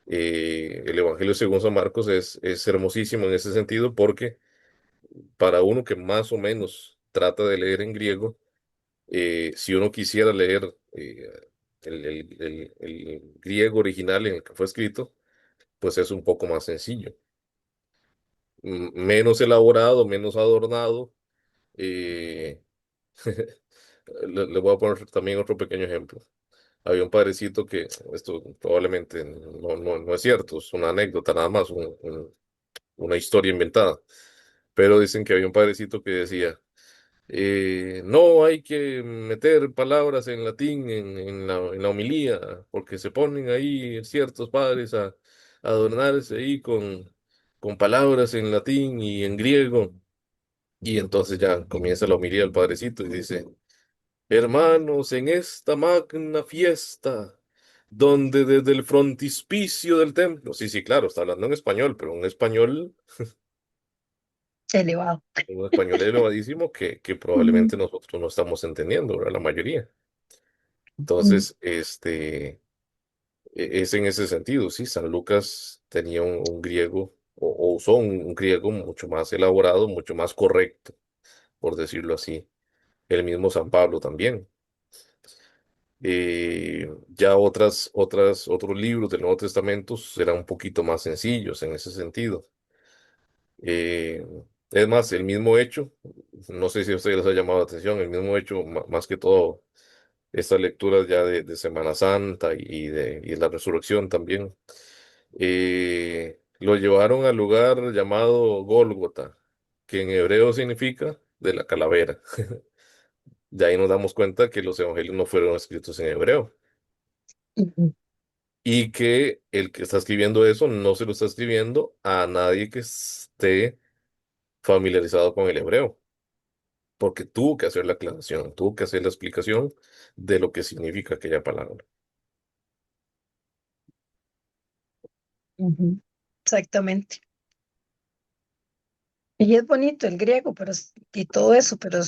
El Evangelio según San Marcos es hermosísimo en ese sentido porque para uno que más o menos trata de leer en griego, si uno quisiera leer el griego original en el que fue escrito, pues es un poco más sencillo, menos elaborado, menos adornado. eh, le voy a poner también otro pequeño ejemplo. Había un padrecito que, esto probablemente no es cierto, es una anécdota nada más, una historia inventada, pero dicen que había un padrecito que decía, no hay que meter palabras en latín en la homilía, porque se ponen ahí ciertos padres a adornarse ahí con palabras en latín y en griego. Y entonces ya comienza la homilía del padrecito y dice, hermanos, en esta magna fiesta, donde desde el frontispicio del templo, sí, sí, claro, está hablando en español, pero elevado. un español elevadísimo que Ujú, probablemente nosotros no estamos entendiendo, ¿verdad? La mayoría. ujú, Entonces, es en ese sentido, sí, San Lucas tenía un griego, o usó un griego mucho más elaborado, mucho más correcto, por decirlo así. El mismo San Pablo también. Ya otros libros del Nuevo Testamento serán un poquito más sencillos en ese sentido. Eh, es más, el mismo hecho, no sé si a ustedes les ha llamado la atención, el mismo hecho, más que todo, estas lecturas ya de Semana Santa y de la resurrección también, lo llevaron al lugar llamado Gólgota, que en hebreo significa de la calavera. De ahí nos damos cuenta que los evangelios no fueron escritos en hebreo ujú, y que el que está escribiendo eso no se lo está escribiendo a nadie que esté familiarizado con el hebreo, porque tuvo que hacer la aclaración, tuvo que hacer la explicación de lo que significa aquella palabra. ujú. Exactamente. Y es bonito el griego, pero y todo eso, pero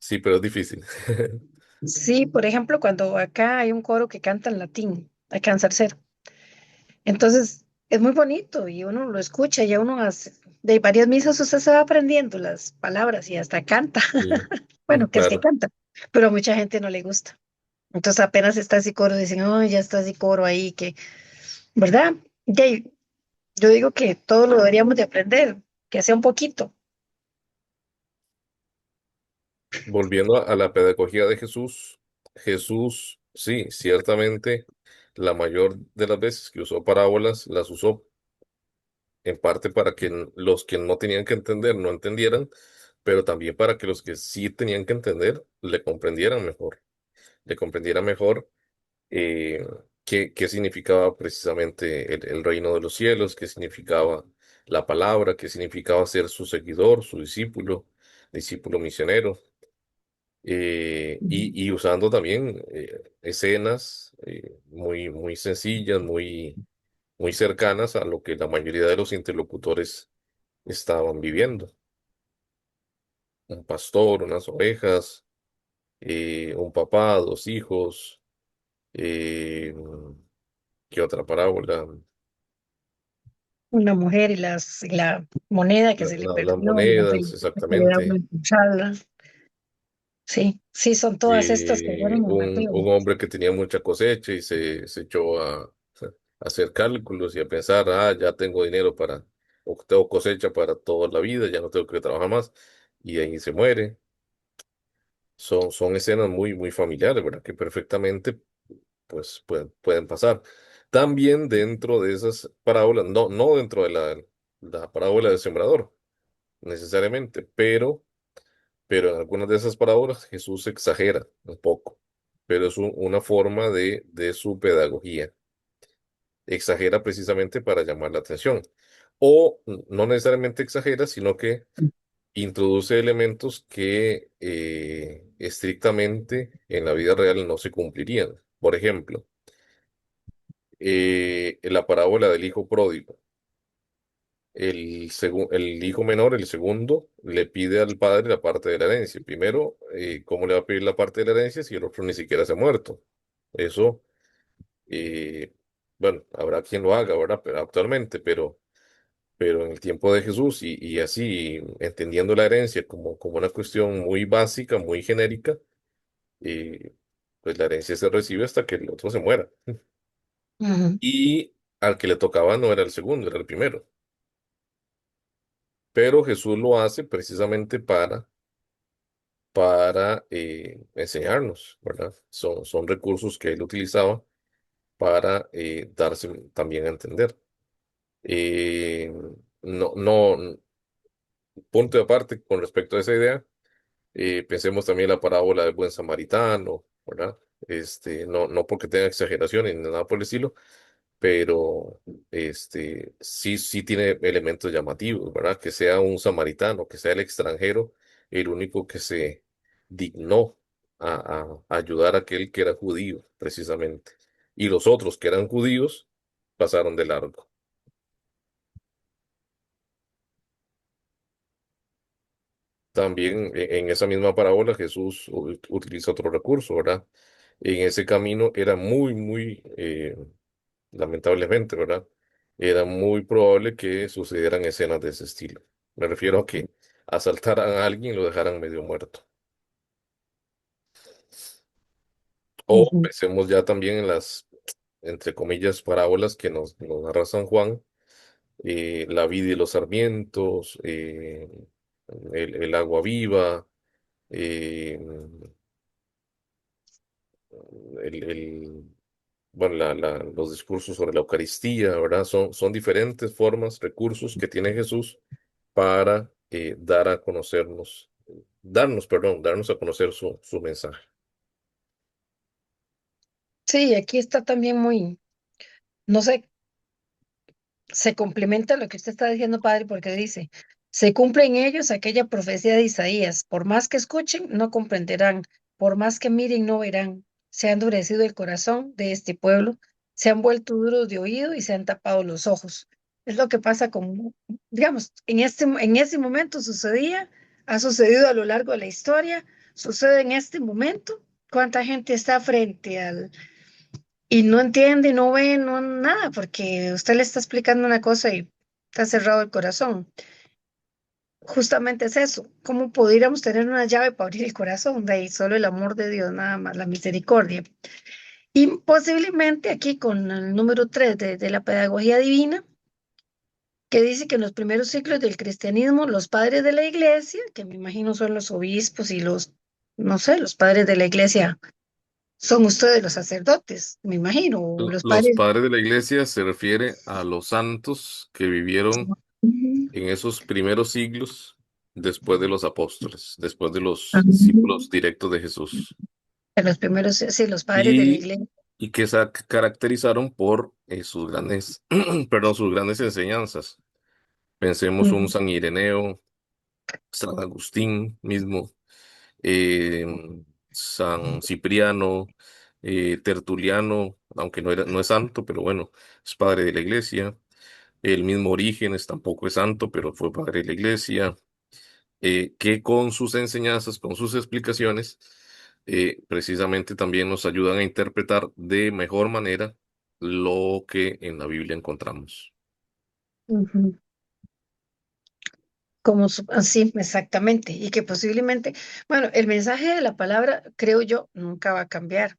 Sí, pero es difícil. sí, por ejemplo, cuando acá hay un coro que canta en latín, acá en Zarcero, entonces es muy bonito y uno lo escucha y a uno hace, de varias misas usted se va aprendiendo las palabras y hasta canta. Sí, Bueno, que es que claro. canta, pero a mucha gente no le gusta. Entonces apenas está ese coro, dicen, oh, ya está ese coro ahí, que, ¿verdad? Que yo digo que todo lo deberíamos de aprender, que sea un poquito. Volviendo a la pedagogía de Jesús, Jesús, sí, ciertamente la mayor de las veces que usó parábolas, las usó en parte para que los que no tenían que entender no entendieran, pero también para que los que sí tenían que entender le comprendieran mejor eh, qué significaba precisamente el reino de los cielos, qué significaba la palabra, qué significaba ser su seguidor, su discípulo, discípulo misionero, y usando también escenas muy sencillas, muy cercanas a lo que la mayoría de los interlocutores estaban viviendo. Un pastor, unas ovejas, un papá, dos hijos, eh, ¿qué otra parábola? Una mujer y, y la moneda que se le Las perdió, y la monedas, felicita que le da una exactamente. cucharla. Sí, sí, son todas estas que fueron en Mateo. Un hombre que tenía mucha cosecha y se echó a hacer cálculos y a pensar, ya tengo dinero o tengo cosecha para toda la vida, ya no tengo que trabajar más, y ahí se muere. Son escenas muy familiares, ¿verdad? Que perfectamente pues pueden pasar. También dentro de esas parábolas, no dentro de la parábola del sembrador, necesariamente, pero en algunas de esas parábolas Jesús exagera un poco, pero es una forma de su pedagogía. Exagera precisamente para llamar la atención. O no necesariamente exagera, sino que introduce elementos que estrictamente en la vida real no se cumplirían. Por ejemplo, la parábola del hijo pródigo. el hijo menor, el segundo, le pide al padre la parte de la herencia. Primero, ¿cómo le va a pedir la parte de la herencia si el otro ni siquiera se ha muerto? Eso, eh, bueno, habrá quien lo haga, ¿verdad? Pero actualmente, pero en el tiempo de Jesús y así, entendiendo la herencia como una cuestión muy básica, muy genérica, pues la herencia se recibe hasta que el otro se muera. Ujú, Y al que le tocaba no era el segundo, era el primero. Pero Jesús lo hace precisamente para enseñarnos, ¿verdad? Son recursos que él utilizaba para darse también a entender. Eh, no, punto de aparte con respecto a esa idea, pensemos también en la parábola del buen samaritano, ¿verdad? No porque tenga exageraciones ni nada por el estilo, pero sí tiene elementos llamativos, ¿verdad? Que sea un samaritano, que sea el extranjero, el único que se dignó a ayudar a aquel que era judío, precisamente. Y los otros que eran judíos pasaron de largo. También en esa misma parábola Jesús utiliza otro recurso, ¿verdad? En ese camino era muy, lamentablemente, ¿verdad? Era muy probable que sucedieran escenas de ese estilo. Me refiero a que asaltaran a alguien y lo dejaran medio muerto. O ujú. pensemos ya también en las, entre comillas, parábolas que nos narra San Juan, la vida y los sarmientos, el agua viva, eh, el, bueno, los discursos sobre la Eucaristía, ¿verdad? Son diferentes formas, recursos que tiene Jesús para dar a conocernos, darnos a conocer su mensaje. Sí, aquí está también muy, no sé, se complementa lo que usted está diciendo, padre, porque dice, se cumple en ellos aquella profecía de Isaías, por más que escuchen, no comprenderán, por más que miren, no verán, se ha endurecido el corazón de este pueblo, se han vuelto duros de oído y se han tapado los ojos. Es lo que pasa con, digamos, en ese momento sucedía, ha sucedido a lo largo de la historia, sucede en este momento. ¿Cuánta gente está frente al y no entiende, no ve, no nada, porque usted le está explicando una cosa y está cerrado el corazón? Justamente es eso, ¿cómo pudiéramos tener una llave para abrir el corazón? De ahí solo el amor de Dios, nada más, la misericordia. Y posiblemente aquí con el número 3 de la pedagogía divina, que dice que en los primeros siglos del cristianismo, los padres de la iglesia, que me imagino son los obispos y los, no sé, los padres de la iglesia, son ustedes los sacerdotes, me imagino, o los Los padres. padres de la iglesia se refiere a los santos que vivieron Ujú. en esos primeros siglos después de los apóstoles, después de los discípulos Ujú. directos de Jesús, De los primeros, sí, los padres de la y, iglesia. y que se caracterizaron por sus grandes, perdón, sus grandes enseñanzas. Pensemos un Ujú, San Ireneo, San Agustín mismo, eh, San Cipriano, Tertuliano, aunque no es santo, pero bueno, es padre de la iglesia. El mismo Orígenes tampoco es santo, pero fue padre de la iglesia, que con sus enseñanzas, con sus explicaciones, precisamente también nos ayudan a interpretar de mejor manera lo que en la Biblia encontramos. ujú. Como así, exactamente. Y que posiblemente, bueno, el mensaje de la palabra, creo yo, nunca va a cambiar.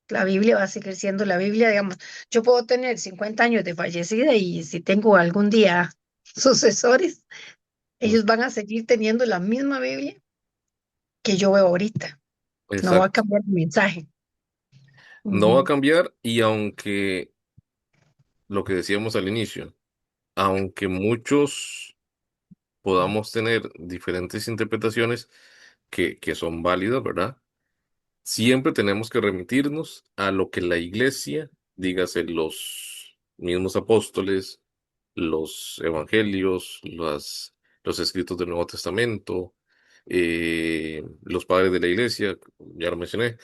La Biblia va a seguir siendo la Biblia, digamos. Yo puedo tener 50 años de fallecida y si tengo algún día sucesores, Mm. ellos van a seguir teniendo la misma Biblia que yo veo ahorita. No va a Exacto. cambiar el mensaje. No va a Ujú, cambiar y aunque lo que decíamos al inicio, aunque muchos podamos tener diferentes interpretaciones que son válidas, ¿verdad? Siempre tenemos que remitirnos a lo que la iglesia, dígase los mismos apóstoles, los evangelios, los escritos del Nuevo Testamento, los padres de la iglesia, ya lo mencioné,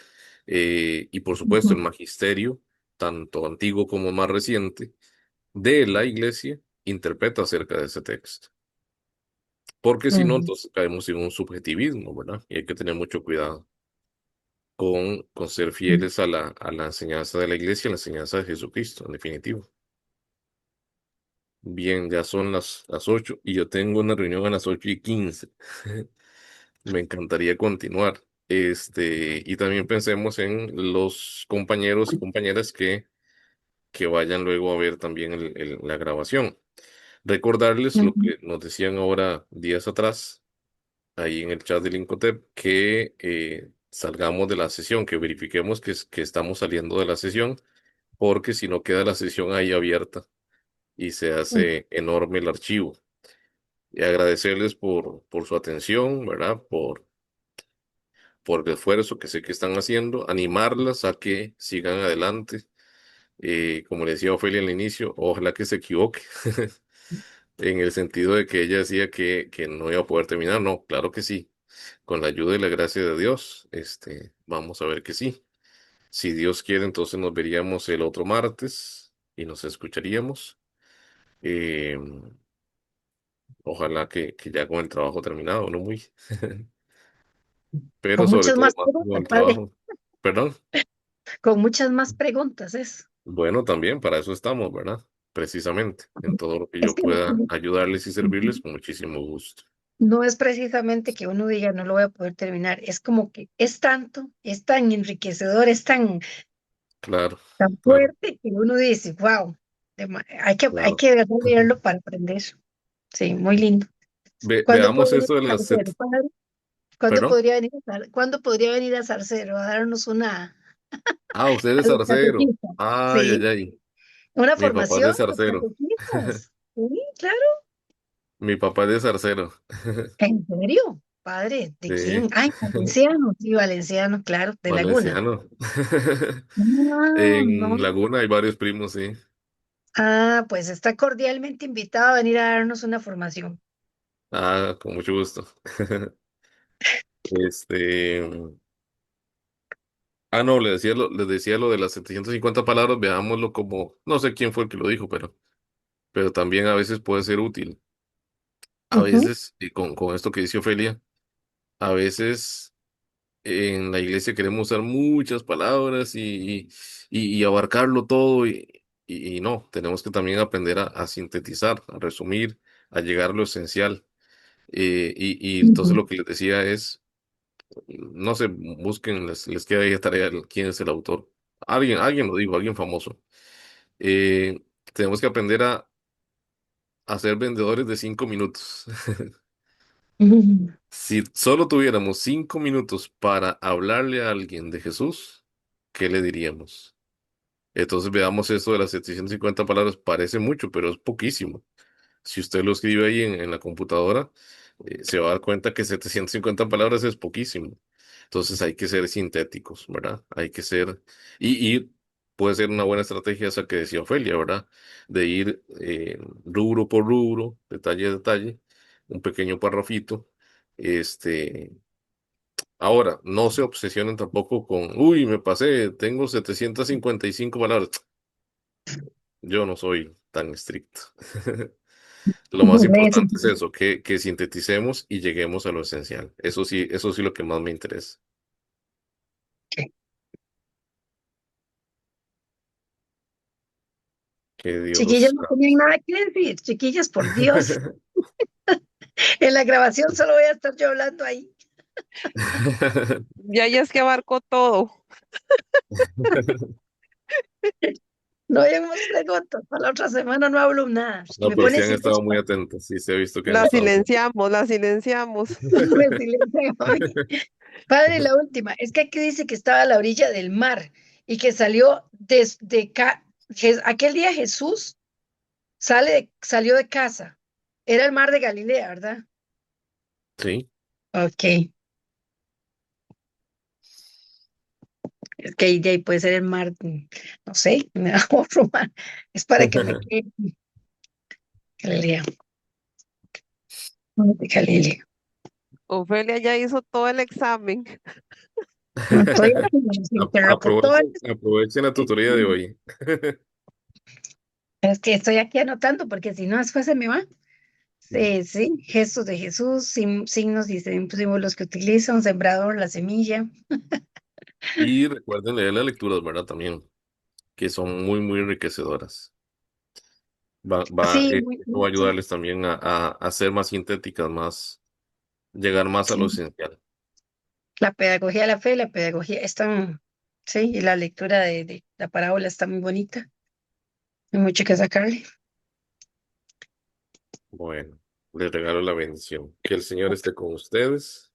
y por supuesto el ujú, magisterio, tanto antiguo como más reciente, de la iglesia interpreta acerca de ese texto. Porque si no, Ujú, entonces caemos en un subjetivismo, ¿verdad? Y hay que tener mucho cuidado con ser ujú, fieles a la enseñanza de la iglesia, a la enseñanza de Jesucristo, en definitivo. Bien, ya son las 8 y yo tengo una reunión a las 8:15. Me encantaría continuar. Y también pensemos en los compañeros y compañeras que vayan luego a ver también la grabación. Recordarles lo ujú, que nos decían ahora días atrás, ahí en el chat del Incotep, que salgamos de la sesión, que verifiquemos que estamos saliendo de la sesión, porque si no queda la sesión ahí abierta y se ujú. hace enorme el archivo. Y agradecerles por su atención, ¿verdad? Por el esfuerzo que sé que están haciendo, animarlas a que sigan adelante. Como le decía Ofelia al inicio, ojalá que se equivoque, en el sentido de que ella decía que no iba a poder terminar. No, claro que sí. Con la ayuda y la gracia de Dios, vamos a ver que sí. Si Dios quiere, entonces nos veríamos el otro martes y nos escucharíamos. Eh, Ojalá que ya con el trabajo terminado, no muy, pero Con sobre muchas todo más más con preguntas, el padre. trabajo. Perdón. Con muchas más preguntas, es. Bueno, también para eso estamos, ¿verdad? Precisamente, en todo lo que Es yo que pueda ayudarles y servirles con muchísimo gusto. no es precisamente que uno diga no lo voy a poder terminar, es como que es tanto, es tan enriquecedor, es tan, Claro, tan claro, fuerte que uno dice, wow, hay claro. que de verdad leerlo para aprender. Sí, muy lindo. ¿Cuándo puede Veamos venir esto de a las... Zarcero, padre? ¿Perdón? ¿Cuándo podría venir a Zarcero a darnos Ah, usted a es los zarcero. catequistas? Ay, ay, Sí, ay. una Mi papá es de formación a los zarcero. catequistas. Sí, claro. Mi papá es de zarcero. ¿En serio? Padre, ¿de quién? Sí, Ay, valenciano, sí, valenciano, claro, de Laguna. valenciano. Ah, no. En Laguna hay varios primos, sí. Ah, pues está cordialmente invitado a venir a darnos una formación. Ah, con mucho gusto. Este, no, le decía lo de las 750 palabras, veámoslo como, no sé quién fue el que lo dijo, pero también a veces puede ser útil. A Ujú, veces, y con esto que dice Ofelia, a veces en la iglesia queremos usar muchas palabras y abarcarlo todo y no, tenemos que también aprender a sintetizar, a resumir, a llegar a lo esencial. Y entonces ujú, lo que les decía es, no sé, busquen, les queda ahí tarea quién es el autor. Alguien lo dijo, alguien famoso. Eh, Tenemos que aprender a ser vendedores de 5 minutos. ujú, Si solo tuviéramos 5 minutos para hablarle a alguien de Jesús, ¿qué le diríamos? Entonces veamos esto de las 750 palabras, parece mucho, pero es poquísimo. Si usted lo escribe ahí en la computadora, se va a dar cuenta que 750 palabras es poquísimo. Entonces hay que ser sintéticos, ¿verdad? Hay que ser, y puede ser una buena estrategia esa que decía Ofelia, ¿verdad? De ir rubro por rubro, detalle a detalle, un pequeño parrafito. Este, Ahora, no se obsesionen tampoco con, uy, me pasé, tengo 755 palabras. Yo no soy tan estricto. Lo más ujú. Lee importante es sentido. eso, que sinteticemos y lleguemos a lo esencial. Eso sí lo que más me interesa. Que Chiquillas Dios... no tenían nada que decir, chiquillas, por Dios. En la grabación solo voy a estar yo hablando ahí. Ya es que abarcó todo. No hay más preguntas. Para la otra semana no hablo nada. No, Me pero sí pone han estado silencio. muy atentos, sí se ha visto que han La estado muy silenciamos, la silenciamos. Me silencia hoy. Padre, la última. Es que aquí dice que estaba a la orilla del mar y que salió desde aquel día Jesús salió de casa. Era el mar de Galilea, ¿verdad? Sí. Ok. Es que ahí puede ser el mar, no sé, otro mar. Es para que me quede Galilea. Mar de Galilea. Ofelia ya hizo todo el examen. No estoy aquí, los Aprovechen, interlocutores. aprovechen la tutoría de hoy. Es que estoy aquí anotando porque si no, después se me va. Sí, sí, gestos de Jesús, signos y símbolos que utiliza, un sembrador, la semilla. Y recuerden leer las lecturas, ¿verdad? También, que son muy, muy enriquecedoras. Sí, Esto va a ayudarles también a ser más sintéticas, llegar más a lo sí. esencial. La pedagogía de la fe, la pedagogía están, sí, y la lectura de la parábola está muy bonita. Hay mucho que sacarle. Bueno, les regalo la bendición. Que el Señor esté con ustedes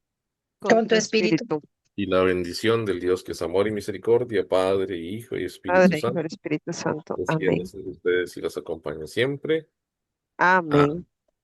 con Con tu tu espíritu. espíritu, y la bendición del Dios que es amor y misericordia, Padre, Hijo y Espíritu Padre, Hijo Santo, y Espíritu Santo. descienda Amén. sobre ustedes y los acompañe siempre. Amén. Amén.